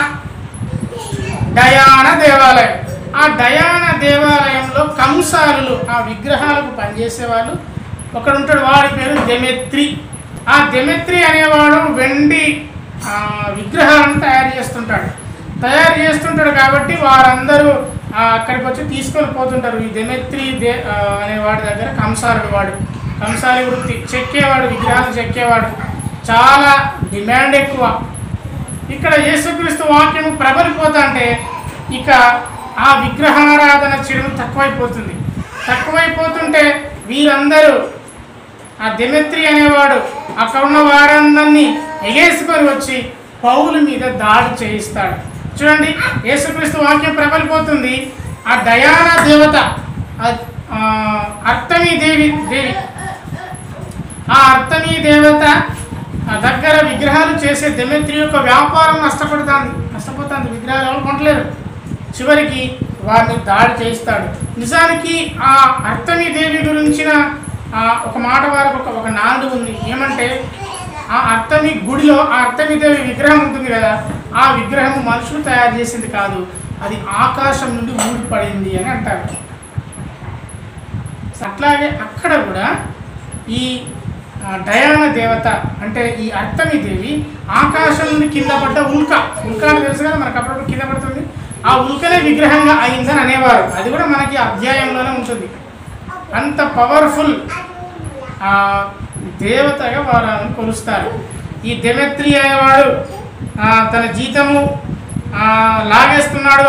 దేవాలయం. ఆ డయానా దేవాలయంలో కంసాలు, ఆ విగ్రహాలకు పనిచేసేవాళ్ళు ఒకడు ఉంటాడు, వాడి పేరు దెమెత్రి. ఆ దెమెత్రి అనేవాడు వెండి విగ్రహాలను తయారు చేస్తుంటాడు కాబట్టి వారందరూ అక్కడికి వచ్చి తీసుకొని పోతుంటారు. ఈ దెమెత్రి అనేవాడి దగ్గర కంసాలి వృత్తి, చెక్కేవాడు, విగ్రహాలు చెక్కేవాడు, చాలా డిమాండ్ ఎక్కువ. ఇక్కడ యేసుక్రీస్తు వాక్యము ప్రబలిపోతుంటే ఇక ఆ విగ్రహారాధన చేయడం తక్కువైపోతుంటే వీరందరూ, ఆ దెమెత్రి అనేవాడు అక్కడ ఉన్న వారందరినీ ఎగేసుకొని వచ్చి పౌలు మీద దాడి చేయిస్తాడు. చూడండి, యేసుక్రీస్తు వాక్యం ప్రబలిపోతుంది. ఆ డయానా దేవత, అర్తమీ దేవి, ఆ అర్తమీ దేవత దగ్గర విగ్రహాలు చేసే దెమెత్రి యొక్క వ్యాపారం నష్టపోతుంది. విగ్రహాలు ఎవరు కొంటలేరు. చివరికి వారిని దాడి చేయిస్తాడు. నిజానికి ఆ అర్తమీ దేవి గురించిన ఒక మాట వారికి ఒక నాంది ఉంది. ఏమంటే ఆ అర్తమీ గుడిలో ఆ అర్తమీ దేవి విగ్రహం ఉంటుంది కదా, ఆ విగ్రహం మనుషులు తయారు చేసింది కాదు, అది ఆకాశం నుండి ఊడిపడింది అని అంటారు. అట్లాగే అక్కడ కూడా ఈ డయానా దేవత అంటే ఈ అర్తమీ దేవి ఆకాశం నుండి కింద పడ్డ ఉల్కాను తెలుసు కదా, మనకు అప్పుడప్పుడు కింద పడుతుంది. ఆ ఉల్కనే విగ్రహంగా అయిందని అనేవారు. అది కూడా మనకి అధ్యాయంలోనే ఉంటుంది. అంత పవర్ఫుల్ దేవతగా వారు కొలుస్తారు. ఈ దెమెత్రి అనేవాడు తన జీతము లాగేస్తున్నాడు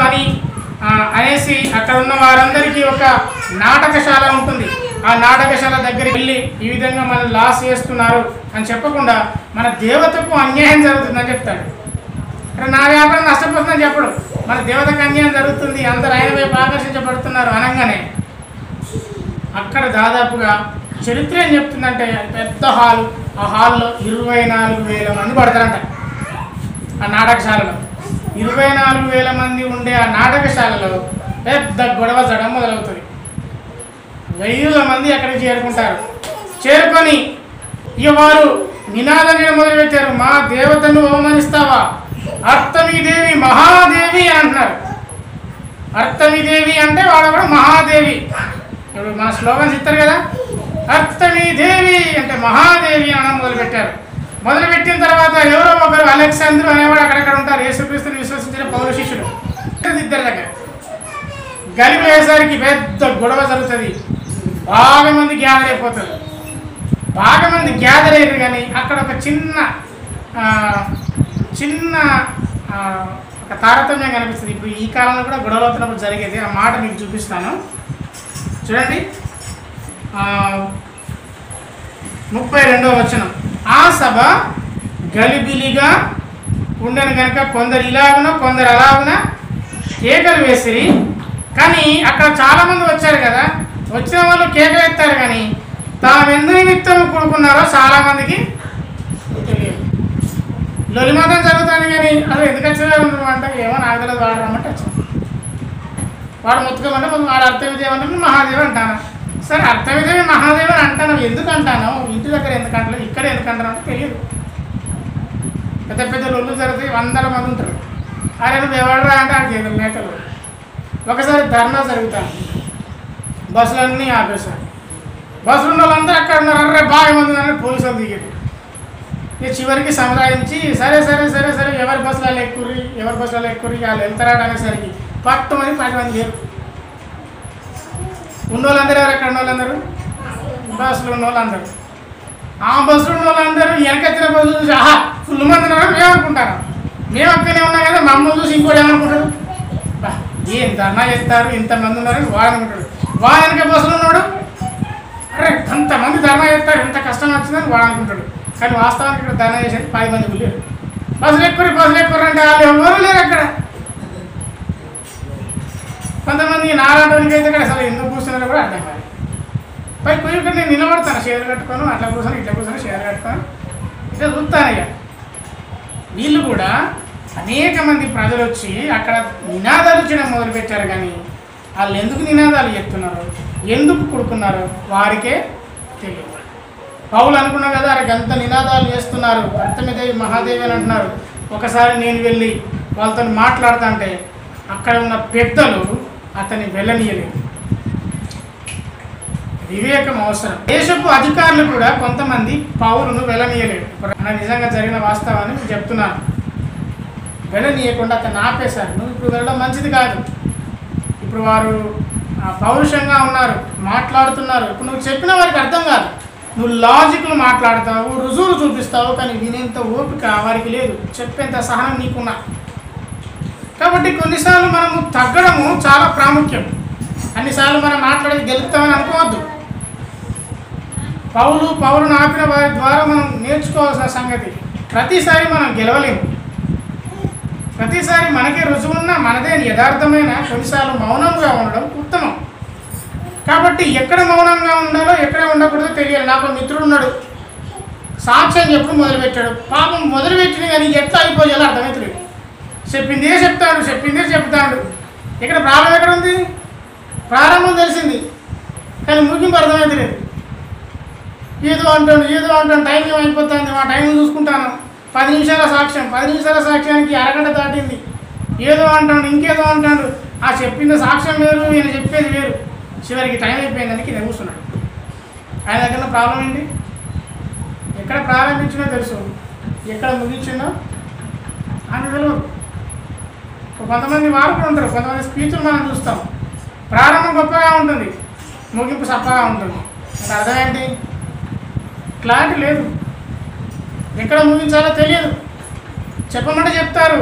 అనేసి అక్కడ ఉన్న వారందరికీ ఒక నాటకశాల ఉంటుంది. ఆ నాటకశాల దగ్గరికి వెళ్ళి ఈ విధంగా మనం లాస్ చేస్తున్నారు అని చెప్పకుండా మన దేవతకు అన్యాయం జరుగుతుందని చెప్తాడు. అంటే నా వ్యాపారం నష్టపోతుందని చెప్పడు, మన దేవతకు అన్యాయం జరుగుతుంది, అందరు ఆయన వైపు ఆకర్షించబడుతున్నారు అనగానే అక్కడ దాదాపుగా చరిత్ర ఏం చెప్తుందంటే పెద్ద హాలు, ఆ హాల్లో 24,000 మంది పడతారంట. ఆ నాటకశాలలో 24,000 మంది ఉండే ఆ నాటకశాలలో పెద్ద గొడవ జడం మొదలవుతుంది. 1,000 మంది అక్కడికి చేరుకొని ఇక వారు నినాదం మొదలుపెట్టారు, మా దేవతను అవమానిస్తావా, అర్తమీదేవి మహాదేవి అని అంటున్నారు. అర్తమీదేవి అంటే వాడు కూడా మహాదేవి. ఇప్పుడు మన స్లోగన్స్ ఇస్తారు కదా, అర్తమీదేవి అంటే మహాదేవి అనడం మొదలుపెట్టిన తర్వాత ఎవరో ఒకరు అలెగ్జాండర్ అనేవాడు అక్కడక్కడ ఉంటారు, యేసుక్రీస్తుని విశ్వసించిన పౌర శిష్యుడు. ఇద్దరి దగ్గర గలిబిలి అయ్యేసరికి పెద్ద గొడవ జరుగుతుంది, బాగా మంది గ్యాదర్ అయిపోతారు. బాగా మంది గ్యాదర్ అయ్యారు కానీ అక్కడ ఒక చిన్న ఒక తారతమ్యం కనిపిస్తుంది. ఇప్పుడు ఈ కాలంలో కూడా గొడవలు అవుతున్నప్పుడు జరిగేది. ఆ మాట మీకు చూపిస్తాను చూడండి. 32వ వచనం. ఆ సభ గలిబిలిగా ఉండను కనుక కొందరు ఇలాగున కొందరు అలాగున కేకలు వేసిరి. కానీ అక్కడ చాలామంది వచ్చారు కదా, వచ్చిన వాళ్ళు కేకలు ఎత్తారు కానీ తాము ఎందు నిమిత్తం కూడుకున్నారో చాలామందికి తెలియదు. లొలిమాతం జరుగుతుంది కానీ అది ఎందుకు వచ్చేది అంటే ఏమో నాకు తెలియదు, వాడు రమ్మంటే వచ్చాను, వాడు ముత్తుకోమంటే వాడు అర్థవిజయం అంటే మహాదేవ్ అంటాను. సరే అర్థవిజయం మహాదేవ్ అని అంటాను, ఎందుకు అంటాను, ఇంటి దగ్గర ఎందుకు అంటాను, ఇక్కడ ఎందుకు అంటాను అంటే తెలియదు. పెద్ద పెద్ద లొల్లు జరుగుతాయి, 100 మంది ఉంటారు. అరే నువ్వు ఎవడరా అంటే అది మేకలు. ఒకసారి ధర్నా జరుగుతాను, బస్సులన్నీ ఆపేశారు. బస్సులు ఉన్న వాళ్ళందరూ అక్కడ ఉన్నారు. అర్రే బాగా మంది ఉన్నారు, పోలీసులు దిగారు. ఇక చివరికి సముదాయించి సరే సరే సరే సరే ఎవరి బస్సులలో ఎక్కుర్రి వాళ్ళు వెళ్తారాడు అనేసరికి 10 మంది 10 మంది లేరు. ఉన్నోళ్ళందరూ ఎవరు, ఎక్కడ ఉన్నోళ్ళందరూ బస్సులు ఉన్న వాళ్ళందరూ. ఆ బస్సులు ఉన్న వాళ్ళందరూ వెనకెత్తిన బస్సులు చూసి ఆహా ఫుల్ మంది ఉన్నారు మేము అనుకుంటాను. మేము అక్కడనే ఉన్నాం కదా, మమ్మల్ని చూసి ఇంకోటి ఏమనుకుంటాడు, ఏం ధర్నా చేస్తారు ఇంతమంది ఉన్నారని వాడు అనుకుంటాడు. వాడు వెనక బస్సులు ఉన్నాడు, అరే అంతమంది ధర్నా చేస్తారు ఎంత కష్టం వచ్చిందని వాడు అనుకుంటాడు. కానీ వాస్తవానికి ఇక్కడ ధర్నా చేసేది 10 మంది లేరు. బస్సులు ఎక్కువ అంటే వాళ్ళు ఎవరు లేరు అక్కడ. కొంతమంది నారాటోనికి అయితే ఇక్కడ అసలు ఎందుకు కూర్చున్నారో కూడా అర్థం కాదు. పై కుయ్యక్కడ నేను నిలబడతాను, షేర్ కట్టుకోను, అట్లా కూర్చొని ఇట్లా కూర్చొని షేర్ కట్టుకోను, ఇట్లా చూస్తాను. ఇక వీళ్ళు కూడా అనేక మంది ప్రజలు వచ్చి అక్కడ నినాదాలు చేయడం మొదలుపెట్టారు. కానీ వాళ్ళు ఎందుకు నినాదాలు చెప్తున్నారు, ఎందుకు కొడుకున్నారు వారికే తెలియదు. పౌలు అనుకున్నాం కదా, అరే గంత నినాదాలు చేస్తున్నారు, అర్థమిదేవి మహాదేవి అని అంటున్నారు. ఒకసారి నేను వెళ్ళి వాళ్ళతో మాట్లాడుతా అంటే అక్కడ ఉన్న పెద్దలు అతన్ని వెళ్ళనీయలేదు. వివేకం అవసరం. దేశపు అధికారులు కూడా కొంతమంది పౌరును వెళ్ళనీయలేదు. నిజంగా జరిగిన వాస్తవాన్ని నేను చెప్తున్నాను. వెళ్ళనీయకుండా అతన్ని ఆపేశారు. నువ్వు ఇప్పుడు వెళ్ళడం మంచిది కాదు. ఇప్పుడు వారు పౌరుషంగా ఉన్నారు, మాట్లాడుతున్నారు. ఇప్పుడు నువ్వు చెప్పిన వారికి అర్థం కాదు. నువ్వు లాజిక్లు మాట్లాడతావు, రుజువులు చూపిస్తావు, కానీ వినేంత ఓపిక వారికి లేదు, చెప్పేంత సహనం నీకున్నా. కాబట్టి కొన్నిసార్లు మనము తగ్గడము చాలా ప్రాముఖ్యం. అన్నిసార్లు మనం మాట్లాడేది గెలుస్తామని అనుకోవద్దు. పౌరును ఆపిన వారి ద్వారా మనం నేర్చుకోవాల్సిన సంగతి, ప్రతిసారి మనం గెలవలేము. ప్రతిసారి మనకే రుజువున్నా మనదే యథార్థమైన కొన్నిసార్లు మౌనంగా ఉండడం ఉత్తమం. కాబట్టి ఎక్కడ మౌనంగా ఉండాలో ఎక్కడ ఉండకూడదో తెలియాలి. నాకు మిత్రుడు ఉన్నాడు, సాక్ష్యం ఎప్పుడు మొదలుపెట్టాడు. పాపం మొదలుపెట్టిన కానీ ఎట్లా అయిపోయాలో అర్థమవుతుంది. చెప్పిందే చెప్తాడు. ఇక్కడ ప్రారంభం ఎక్కడ ఉంది? ప్రారంభం తెలిసింది కానీ ముగింపు అర్థమవుతలేదు. ఏదో అంటాను టైం ఏమైపోతుంది, మా టైం చూసుకుంటాను. 10 నిమిషాల సాక్ష్యం, 10 నిమిషాల సాక్ష్యానికి అరగంట దాటింది. ఏదో అంటాడు, ఇంకేదో అంటాడు. ఆ చెప్పింది సాక్ష్యం వేరు, ఈయన చెప్పేది వేరు. చివరికి టైం అయిపోయిందని కింద కూర్చున్నాడు. ఆయన దగ్గర ప్రాబ్లం ఏంటి? ఎక్కడ ప్రారంభించినో తెలుసు, ఎక్కడ ముగించిందో ఆయన తెలియదు. కొంతమంది వార్తలు ఉంటారు, కొంతమంది స్పీచ్లు మనం చూస్తాం. ప్రారంభం గొప్పగా ఉంటుంది, ముగింపు సప్పగా ఉంటుంది. అంటే అర్థం ఏంటి? క్లారిటీ లేదు, ఎక్కడ ముగించాలో తెలియదు. చెప్పమంటే చెప్తారు,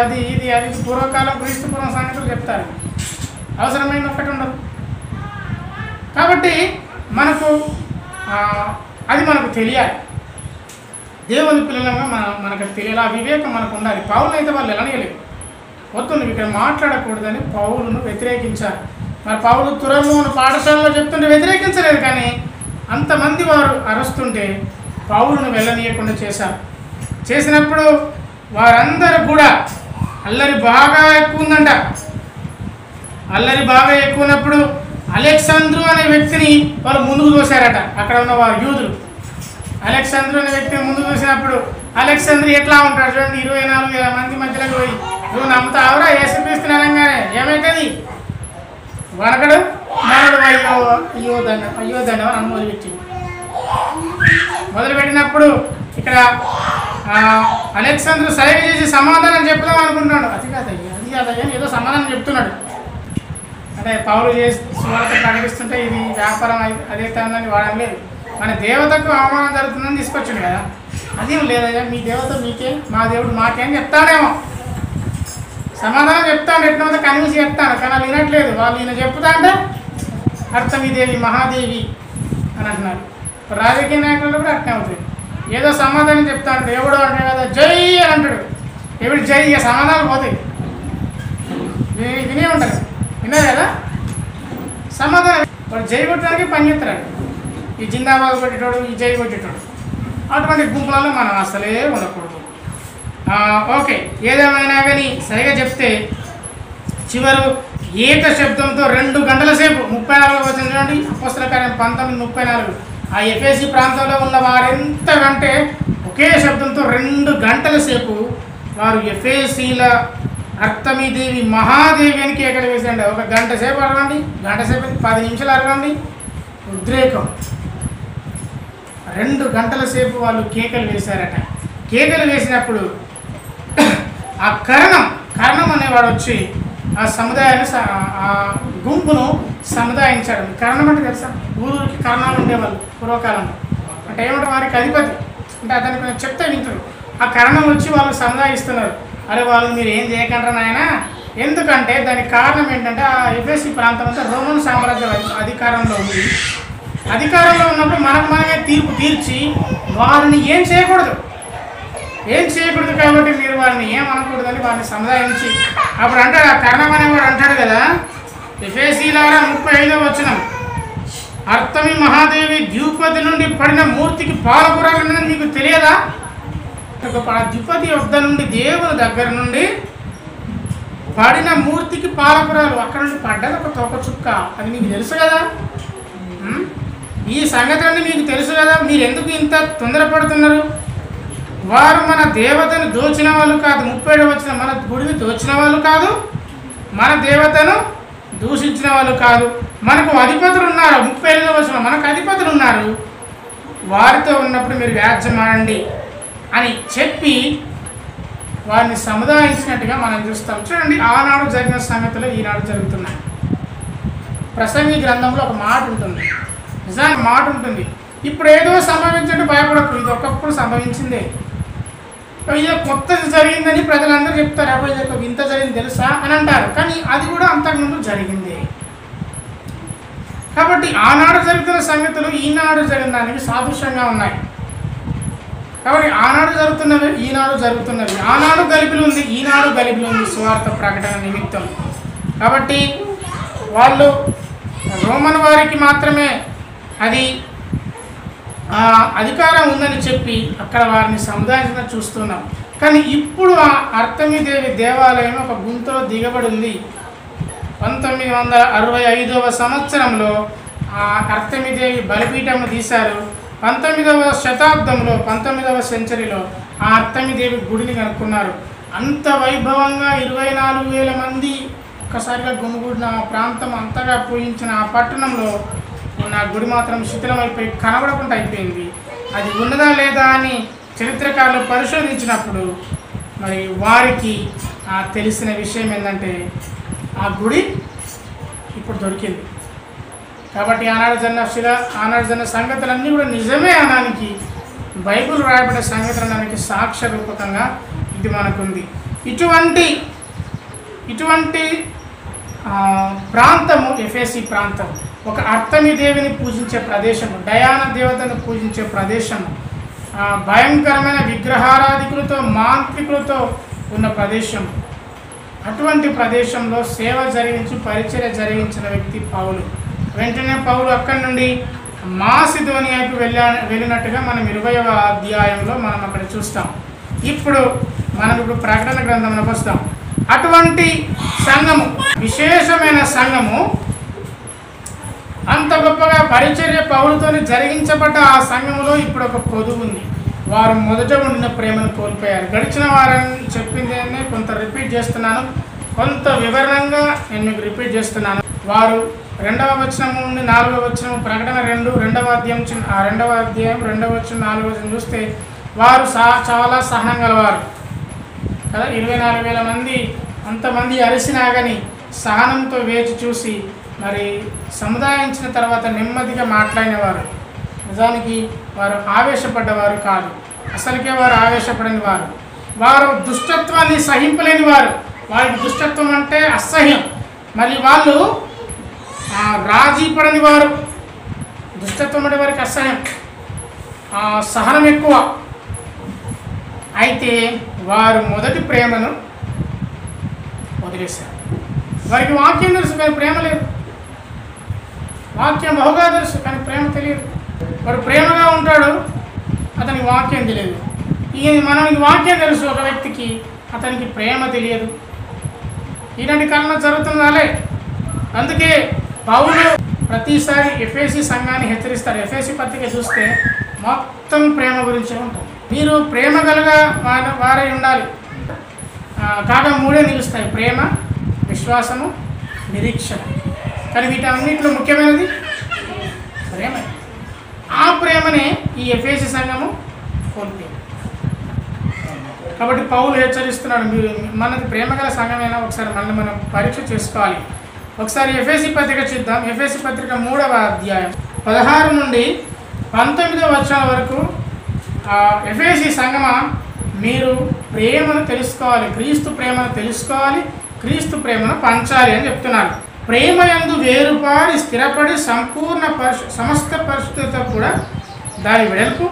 అది పూర్వకాలం క్రీస్తు పూర్వం సంగతులు చెప్తారు, అవసరమైన ఒక్కటి ఉండదు. కాబట్టి అది మనకు తెలియాలి. దేవుని పిల్లలుగా మనకు తెలియాలి. ఆ వివేకం మనకు ఉండాలి. పౌరులు అయితే వాళ్ళు ఎలానేయలేదు, వద్దు నువ్వు ఇక్కడ మాట్లాడకూడదని పౌలును వ్యతిరేకించారు. మరి పౌలు తురలోని పాఠశాలలో చెప్తుంటే వ్యతిరేకించలేదు, కానీ అంతమంది వారు అరుస్తుంటే పౌలును వెళ్ళనీయకుండా చేశారు. చేసినప్పుడు వారందరూ కూడా అల్లరి బాగా ఎక్కువ ఉందంట. అల్లరి బాగా ఎక్కువ ఉన్నప్పుడు అలెగ్జాంద్రు అనే వ్యక్తిని వాళ్ళు ముందుకు చూశారట. అక్కడ ఉన్న వారు యూదులు అలెగ్జాంద్రు అనే వ్యక్తిని ముందుకు చూసినప్పుడు అలెగ్జాంద్రు ఎట్లా ఉంటాడు చూడండి, 24,000 మంది మధ్యలోకి పోయి నువ్వు నమ్ముతావురా యేసుక్రీస్తు అనగానే ఏమవుతుంది? వనకడు మనడు అయ్యో దండం అని మొదలుపెట్టినప్పుడు ఇక్కడ అలెగ్జాంద్రు సైగ చేసి సమాధానం చెప్దాం అనుకుంటున్నాడు. అది కాదయ్యా ఏదో సమాధానం చెప్తున్నాడు. అంటే పౌలు చేసి సువార్త ప్రకటిస్తుంటే ఇది వ్యాపారం అదే తనని వాడడం లేదు. మన దేవతకు అవమానం జరుగుతుందని తీసుకొచ్చింది కదా, అదేం లేదయ్యా మీ దేవత మీకే మా దేవుడు మాకేం చెప్తాడేమో, సమాధానం చెప్తాను, ఎట్లా కన్విన్స్ చెప్తాను, కానీ వాళ్ళు వినట్లేదు. వాళ్ళు ఈయన చెప్తా అంటే అర్థమీదేవి మహాదేవి అని అంటున్నారు. రాజకీయ నాయకులు కూడా అట్నే అవుతుంది. ఏదో సమాధానం చెప్తాడు, దేవుడు అంటాడు కదా జై అని అంటాడు, ఎవడు జై, ఇక సమాధానం పోతాయి. వినే ఉంటారు, విన్నారు కదా సమాధానం. వాడు జై కొట్టడానికి పని చేస్తాడు, ఈ జిందాబాద్ కొట్టేటోడు, ఈ జై కొట్టేటోడు. అటువంటి గుంపులలో మనం అసలే ఉండకూడదు. ఓకే, ఏదేమైనా కానీ సరిగా చెప్తే చివరు ఏక శబ్దంతో 2 గంటల సేపు 34 వచనం చూడండి, అపోస్తల కార్యం 19:34. ఆ ఎఫెసీ ప్రాంతంలో ఉన్న వారెంతకంటే ఒకే శబ్దంతో 2 గంటల సేపు వారు ఎఫెసీల అర్థమీదేవి మహాదేవి అని కేకలు వేసండి. 1 గంట సేపు అడగండి, గంట సేపు 10 నిమిషాలు అడగండి, ఉద్రేకం. 2 గంటల సేపు వాళ్ళు కేకలు వేశారట. కేకలు వేసినప్పుడు ఆ కరణం అనేవాడు వచ్చి ఆ సముదాయాన్ని, ఆ గుంపును సముదాయించాడు. కరణం అంటే తెలుసా, ఊరికి కరణాలు ఉండేవాళ్ళు పూర్వకాలంలో. అంటే ఏమంటే వారికి అధిపతి, అంటే అతనికి కొంచెం చెప్తే వింటారు. ఆ కరణం వచ్చి వాళ్ళు సముదాయిస్తున్నారు. అరే వాళ్ళు మీరు ఏం చేయకంటారా నాయన, ఎందుకంటే దానికి కారణం ఏంటంటే ఆ ఎఫెసీ ప్రాంతం అంతా రోమన్ సామ్రాజ్యం అధికారంలో ఉంది. అధికారంలో ఉన్నప్పుడు మనమే తీర్పు తీర్చి వారిని ఏం చేయకూడదు కాబట్టి మీరు వారిని ఏమనకూడదని వారిని సముదాయించి అప్పుడు అంటాడు. ఆ కరణం అనేవాడు అంటాడు కదా, ఎఫెసీలారా 35వ వచనం, అర్థమి మహాదేవి ద్విపది నుండి పడిన మూర్తికి పాలకురాలన్నది మీకు తెలియదా? ఆ ద్విపది వద్ద నుండి దేవుని దగ్గర నుండి పడిన మూర్తికి పాలకురాలు, అక్కడ నుండి పడ్డది ఒక తోక చుక్క, అది మీకు తెలుసు కదా. ఈ సంగతి అన్నీ మీకు తెలుసు కదా, మీరు ఎందుకు ఇంత తొందరపడుతున్నారు? వారు మన దేవతను దోచిన వాళ్ళు కాదు, 37వ వచనం, మన గుడిని దోచిన వాళ్ళు కాదు, మన దేవతను దూషించిన వాళ్ళు కాదు, మనకు అధిపతులు ఉన్నారు. 38వ వచనం, మనకు అధిపతులు ఉన్నారు, వారితో ఉన్నప్పుడు మీరు వ్యాజ్యం ఆడండి అని చెప్పి వారిని సముదాయించినట్టుగా మనం చూస్తాం. చూడండి, ఆనాడు జరిగిన సంగతులు ఈనాడు జరుగుతున్నాయి. ప్రసంగి గ్రంథంలో ఒక మాట ఉంటుంది, నిజానికి మాట ఉంటుంది. ఇప్పుడు ఏదో సంభవించినట్టు భయపడకు, ఇది ఒకప్పుడు సంభవించిందే, ఇది కొత్తది జరిగిందని ప్రజలందరూ చెప్తారు. అప్పుడు ఇది ఒక వింత జరిగింది తెలుసా అని అంటారు, కానీ అది కూడా అంతకుముందు జరిగింది. కాబట్టి ఆనాడు జరుగుతున్న సంగతులు ఈనాడు జరిగిన దానికి సాదృశ్యంగా ఉన్నాయి. కాబట్టి ఆనాడు జరుగుతున్నవి ఈనాడు జరుగుతున్నవి, ఆనాడు గలిబిలు ఉంది, ఈనాడు గలిబిలు ఉంది సువార్త ప్రకటన నిమిత్తం. కాబట్టి వాళ్ళు రోమన్ వారికి మాత్రమే అది అధికారం ఉందని చెప్పి అక్కడ వారిని సముదాయంగా చూస్తున్నాం. కానీ ఇప్పుడు ఆ అర్థమీదేవి దేవాలయం ఒక గుంతలో దిగబడి ఉంది. 1965వ సంవత్సరంలో ఆ అర్థమీదేవి బలిపీఠంను తీశారు. 19వ శతాబ్దంలో 19వ సెంచరీలో ఆ అర్థమీదేవి గుడిని కనుక్కున్నారు. అంత వైభవంగా 24,000 మంది ఒక్కసారిగా గుమిగూడిన ఆ ప్రాంతం అంతగా పూజించిన ఆ పట్టణంలో ఉన్న గుడి మాత్రం శిథిలమైపోయి కనబడకుండా అయిపోయింది. అది ఉన్నదా లేదా అని చరిత్రకారులు పరిశోధించినప్పుడు మరి వారికి తెలిసిన విషయం ఏంటంటే ఆ గుడి ఇప్పుడు దొరికింది. కాబట్టి ఆనాడు జరిగిన సంగతులన్నీ కూడా నిజమే అనడానికి, బైబిల్ రాయబడిన సంగతులు అనడానికి సాక్ష్య రూపకంగా ఇది మనకుంది. ఇటువంటి ప్రాంతము ఎఫెసీ ప్రాంతం, ఒక అర్థమీదేవిని పూజించే ప్రదేశము, డయానా దేవతను పూజించే ప్రదేశము, భయంకరమైన విగ్రహారాధికులతో మాంత్రికులతో ఉన్న ప్రదేశం. అటువంటి ప్రదేశంలో సేవ జరిగించి పరిచర్య జరిగించిన వ్యక్తి పౌలు. వెంటనే పౌలు అక్కడి నుండి మాసిదోనియాకు వెళ్ళినట్టుగా మనం 20వ అధ్యాయంలో మనం అక్కడ చూస్తాం. ఇప్పుడు ప్రకటన గ్రంథంలోకి వస్తాం. అటువంటి సంఘము, విశేషమైన సంఘము, అంత గొప్పగా పరిచర్య పౌలుతో జరిగించబడ్డ ఆ సంఘములో ఇప్పుడు ఒక కొదువు ఉంది. వారు మొదట ఉండిన ప్రేమను కోల్పోయారు. గడిచిన వారని చెప్పిందే కొంత రిపీట్ చేస్తున్నాను, కొంత వివరణంగా నేను మీకు రిపీట్ చేస్తున్నాను. వారు 2వ వచనం నుండి 4వ వచనం, ప్రకటన 2వ అధ్యాయం 2వ అధ్యాయం 2వ వచనం 4వ వచనం చూస్తే వారు చాలా సహనం గలవారు కదా. 24,000 మంది అంతమంది అరిసినా కానీ సహనంతో వేచి చూసి మరి సముదాయించిన తర్వాత నెమ్మదిగా మాట్లాడినవారు. నిజానికి వారు ఆవేశపడ్డవారు కాదు, అసలుకే వారు ఆవేశపడని వారు. వారు దుష్టత్వాన్ని సహింపలేని వారు. వారికి దుష్టత్వం అంటే అసహ్యం. మళ్ళీ వాళ్ళు రాజీ పడని వారు. దుష్టత్వం అంటే వారికి అసహ్యం, సహనం ఎక్కువ. అయితే వారు మొదటి ప్రేమను వదిలేశారు. వారికి వాక్యం తెలుసు కానీ ప్రేమ లేదు. వాక్యం బహుగా తెలుసు కానీ ప్రేమ తెలియదు. వాడు ప్రేమగా ఉంటాడు, అతనికి వాక్యం తెలియదు. మనకి వాక్యం తెలుసు ఒక వ్యక్తికి, అతనికి ప్రేమ తెలియదు. ఈనాటి కాలంలో జరుగుతుందాలే. అందుకే పౌలు ప్రతిసారి ఎఫెసీ సంఘాన్ని హెచ్చరిస్తారు. ఎఫెసీ పత్రిక చూస్తే మొత్తం ప్రేమ గురించే ఉంటుంది. మీరు ప్రేమ గలగా వారై ఉండాలి. కాగా మూడే నిలుస్తాయి: ప్రేమ, విశ్వాసము, నిరీక్షణ. కానీ వీటన్నిటిలో ముఖ్యమైనది ప్రేమ. ఆ ప్రేమనే ఈ ఎఫెసీ సంఘము కోల్పోయింది. కాబట్టి పౌలు హెచ్చరిస్తున్నాడు, మీరు మనది ప్రేమ గల సంఘమైనా ఒకసారి మనం పరీక్ష చేసుకోవాలి. ఒకసారి ఎఫెసీ పత్రిక చూద్దాం. ఎఫెసీ పత్రిక 3వ అధ్యాయం 16 నుండి 19వ వచనం వరకు. ఎఫెసీ సంఘమా, మీరు ప్రేమను తెలుసుకోవాలి, క్రీస్తు ప్రేమను తెలుసుకోవాలి, క్రీస్తు ప్రేమను పంచాలి అని చెప్తున్నారు. ప్రేమ యందు వేరుపారి స్థిరపడి సంపూర్ణ సమస్త పరిశుద్ధత కూడా దాని వెడల్పు,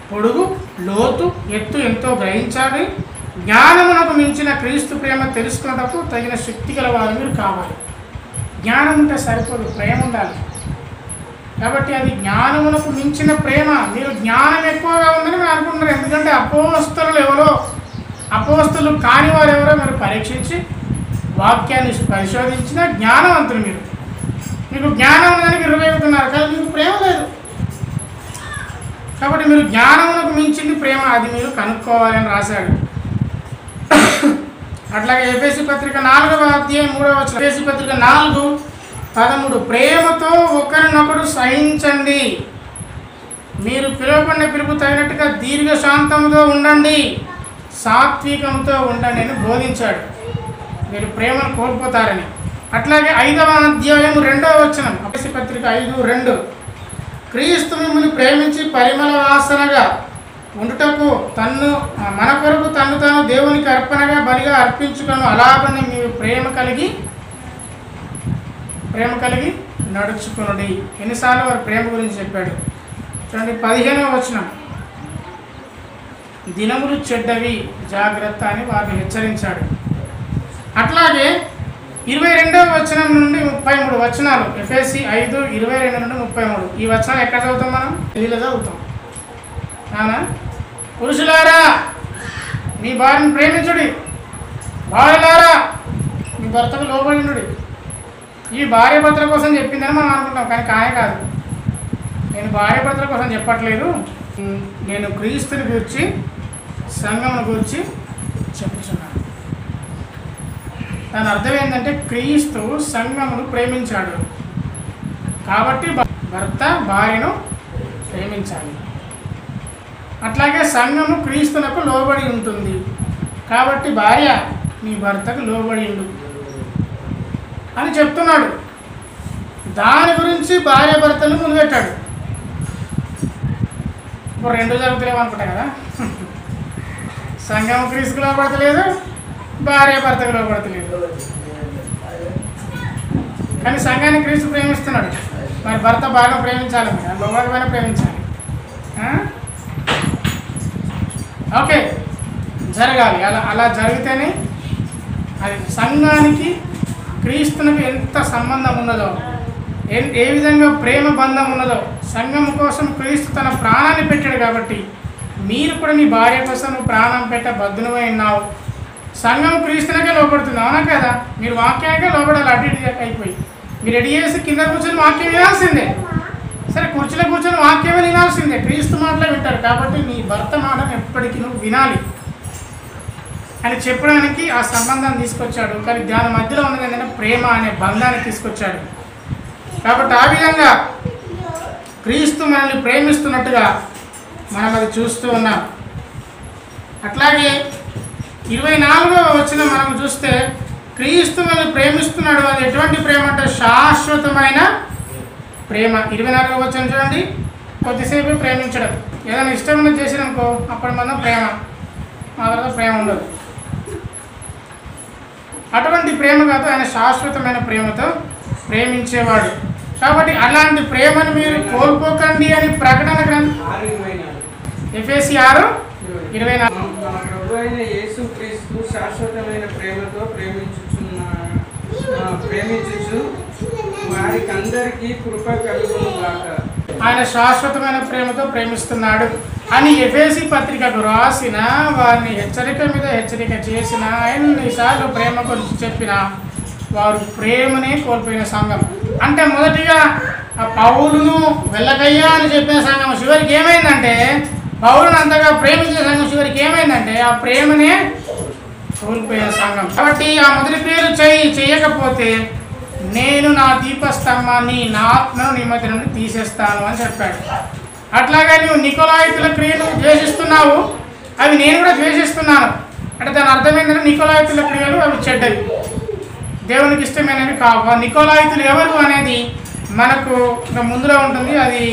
పొడుగు, లోతు, ఎత్తు ఎంతో గ్రహించాలి. జ్ఞానమునకు మించిన క్రీస్తు ప్రేమ తెలుసుకున్నటకు తగిన శక్తి గల వారు మీరు కావాలి. జ్ఞానం ఉంటే సరిపోదు, ప్రేమ ఉండాలి. కాబట్టి అది జ్ఞానమునకు మించిన ప్రేమ. మీరు జ్ఞానం ఎక్కువగా ఉందని మీరు అనుకుంటున్నారు. ఎందుకంటే అపోస్తలు కాని వారు ఎవరో మీరు పరీక్షించి వాక్యాన్ని పరిశోధించిన జ్ఞానవంతులు మీరు. మీకు జ్ఞానం ఉందని మీరు ఉపయోగిస్తున్నారు, కానీ మీకు ప్రేమ లేదు. కాబట్టి మీరు జ్ఞానమునకు మించింది ప్రేమ, అది మీరు కనుక్కోవాలని రాశాడు. అట్లాగే ఎఫెసీ పత్రిక 4వ అధ్యాయం 3వ వచనం. ఎఫెసీ పత్రిక 4:13 ప్రేమతో ఒకరినొకడు సహించండి, మీరు పిలువబడిన పిలుపు తగినట్టుగా దీర్ఘశాంతంతో ఉండండి, సాత్వికంతో ఉండండి అని బోధించాడు. మీరు ప్రేమను కోల్పోతారని. అట్లాగే 5వ అధ్యాయం 2వ వచనం. ఎఫెసీ పత్రిక 5:2 క్రీస్తు మిమ్మల్ని ప్రేమించి పరిమళ వాసనగా ఉండుటకు మన కొరకు తను తాను దేవునికి అర్పణగా బలిగా అర్పించుకొను, అలాగని మీరు ప్రేమ కలిగి నడుచుకునుడి. ఎన్నిసార్లు వారు ప్రేమ గురించి చెప్పాడు చూడండి. 15వ వచనం. దినములు చెడ్డవి, జాగ్రత్త అని వారిని హెచ్చరించాడు. అట్లాగే 22వ వచనం నుండి 33 వచనాలు. ఎఫెసీ 5:22 నుండి 33. ఈ వచనాలు ఎక్కడ చదువుతాం? మనం ఢిల్లీలో చదువుతాం. అవునా? పురుషులారా మీ భార్యను ప్రేమించుడి, భార్యలారా మీ భర్తకు లోబడినుడి. ఈ భార్య భర్తల కోసం చెప్పిందని మనం అనుకుంటాం, కానీ కాదు. నేను భార్య భర్తల కోసం చెప్పట్లేదు, నేను క్రీస్తుని గురించి, సంఘమును గురించి చెప్పుచున్నాను. దాని అర్థం ఏంటంటే క్రీస్తు సంఘమును ప్రేమించాడు కాబట్టి భర్త భార్యను ప్రేమించాలి. అట్లాగే సంఘము క్రీస్తునకు లోబడి ఉంటుంది కాబట్టి భార్య నీ భర్తకు లోబడి ఉండు అని చెప్తున్నాడు. దాని గురించి భార్య భర్తలు ముందు పెట్టాడు. ఇప్పుడు 2 జరుగుతలేవు అనుకుంటా కదా. సంఘం క్రీస్తుకు లోబడతలేదు, భార్య భర్తకు లోబడతలేదు. కానీ సంఘాన్ని క్రీస్తు ప్రేమిస్తున్నాడు, మరి భర్త భార్యను ప్రేమించాలి, లోబడిపైన ప్రేమించాలి. ఓకే, జరగాలి. అలా జరిగితేనే అది సంఘానికి క్రీస్తునికి ఎంత సంబంధం ఉన్నదో, ఏ విధంగా ప్రేమ బంధం ఉన్నదో. సంఘం కోసం క్రీస్తు తన ప్రాణాన్ని పెట్టాడు కాబట్టి మీరు కూడా మీ భార్య కోసం నువ్వు ప్రాణం పెట్ట బద్దునువై ఉన్నావు. సంఘం క్రీస్తునికే లోపడుతుంది, అవునా కదా? మీరు వాక్యానికే లోపడాలి. అటు ఇటు అయిపోయి మీరు రెడీ చేసి కింద కూర్చొని వాక్యం వినాల్సిందే. సరే, కుర్చీలో కూర్చొని వాక్యమే వినాల్సిందే. క్రీస్తు మాటలే వింటారు కాబట్టి నీ భర్త మాటను ఎప్పటికీ నువ్వు వినాలి అని చెప్పడానికి ఆ సంబంధాన్ని తీసుకొచ్చాడు. కానీ దాని మధ్యలో ఉన్నది ఏంటంటే ప్రేమ అనే బంధాన్ని తీసుకొచ్చాడు. కాబట్టి ఆ విధంగా క్రీస్తు మనల్ని ప్రేమిస్తున్నట్టుగా మనం అది చూస్తూ ఉన్నాం. అట్లాగే 24వ వచనం మనం చూస్తే క్రీస్తు మనల్ని ప్రేమిస్తున్నాడు. అది ఎటువంటి ప్రేమ అంటే శాశ్వతమైన ప్రేమ. 24వ వచనం చూడండి. కొద్దిసేపు ప్రేమించడం, ఏదైనా ఇష్టమైన చేసిననుకో అప్పుడు మనం ప్రేమ, మా తర్వాత ప్రేమ ఉండదు. అటువంటి ప్రేమ కాదు, ఆయన శాశ్వతమైన ప్రేమతో ప్రేమించేవాడు. కాబట్టి అలాంటి ప్రేమను మీరు కోల్పోకండి అని ప్రకటన గ్రంథం ఎఫెసీ 6:24. మన ప్రభు అయిన యేసుక్రీస్తు శాశ్వతమైన ప్రేమతో ప్రేమించుచు వారికందరికీ కృప కలుగును గాక. ఆయన శాశ్వతమైన ప్రేమతో ప్రేమిస్తున్నాడు అని ఎఫెసీ పత్రికకు రాసిన వారిని హెచ్చరిక మీద హెచ్చరిక చేసిన, ఎన్నిసార్లు ప్రేమ గురించి చెప్పిన వారు ప్రేమనే కోల్పోయిన సంఘం. అంటే మొదటిగా ఆ పౌలును వెళ్ళకయ్యా అని చెప్పిన సంఘం చివరికి ఏమైందంటే, పౌలును అంతగా ప్రేమించిన సంఘం చివరికి ఏమైందంటే ఆ ప్రేమనే కోల్పోయిన సంఘం. కాబట్టి ఆ మొదటి పేరు చేయకపోతే నేను నా దీపస్తంభాన్ని, నా ఆత్మను నీ మధ్య నుండి తీసేస్తాను అని చెప్పాడు. అట్లాగే నువ్వు నికోలాయితుల క్రియలు ద్వేషిస్తున్నావు, అవి నేను కూడా ద్వేషిస్తున్నాను అంటే దాని అర్థం ఏంటంటే నికోలాయితుల క్రియలు అవి చెడ్డవి, దేవునికి ఇష్టమైనవి కావు. నికోలాయితులు ఎవరు అనేది మనకు ముందులో ఉంటుంది. అది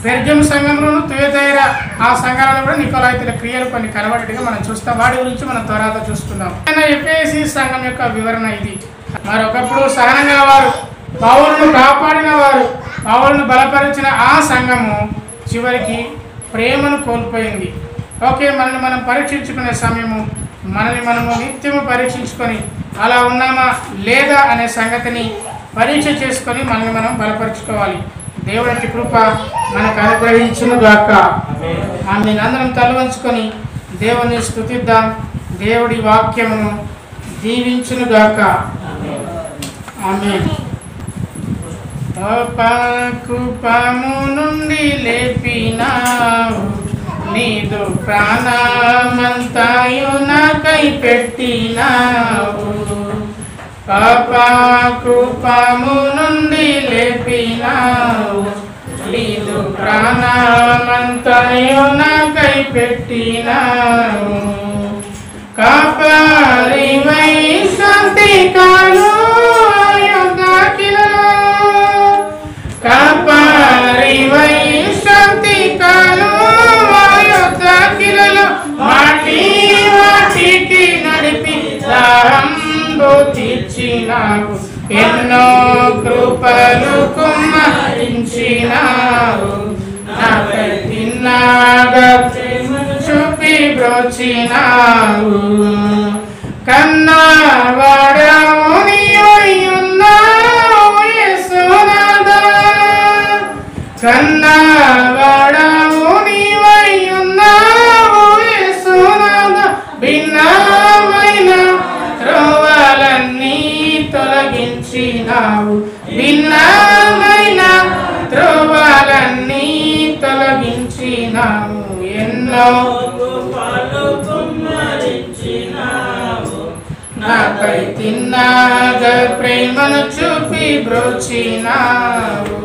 బెర్గము సంఘంలోను, తుయతైర ఆ సంఘాలలో కూడా నికోలాయితుల క్రియలు కొన్ని కనబడేట్టుగా మనం చూస్తాం. వాటి గురించి మనం త్వరగా చూసుకుందాం. ఎఫెసీ సంఘం యొక్క వివరణ ఇది. మరొకప్పుడు సహనం గలవారు, పౌలును కాపాడిన వారు, పౌలును బలపరిచిన ఆ సంఘము చివరికి ప్రేమను కోల్పోయింది. ఓకే, మనల్ని మనం పరీక్షించుకునే సమయము, మనల్ని మనము నిత్యము పరీక్షించుకొని అలా ఉన్నామా లేదా అనే సంగతిని పరీక్ష చేసుకొని మనల్ని మనం బలపరుచుకోవాలి. దేవుడి కృప మనకు అనుగ్రహించును గాక. ఆమె అందరం తలవంచుకొని దేవుని స్తుతిద్దాం. దేవుడి వాక్యమును దీవించును గాక. ఆమేన్. కృపము నుండి లేపినావు, నీదు ప్రాణమంతాయు నాకై పెట్టినావు. కృపము నుండి లేపినావు, నీదు ప్రాణమంతాయు నాకై పెట్టినావు. కాపరివై శాంతి కాలు కాపరివై శాంతి కాలు కిలలో మాటి మాటికి నడిపి దాహంబు తీర్చినావు. ఎన్నో కృపలు కుమ్మరించినావు, నాపై తిన్నాగా చూపి బ్రోచినావు. కన్నవాడవు నీవయ్యున్నావు యేసునాథా, కన్నవాడవు నీవయ్యున్నావు యేసునాథా. భిన్నమైన త్రోవలన్నీ తొలగించినావు, భిన్నమైన త్రోవలన్నీ తొలగించినావు. ఎన్నో నాపై తిన్నాగా ప్రేమను చూపి బ్రోచినావు.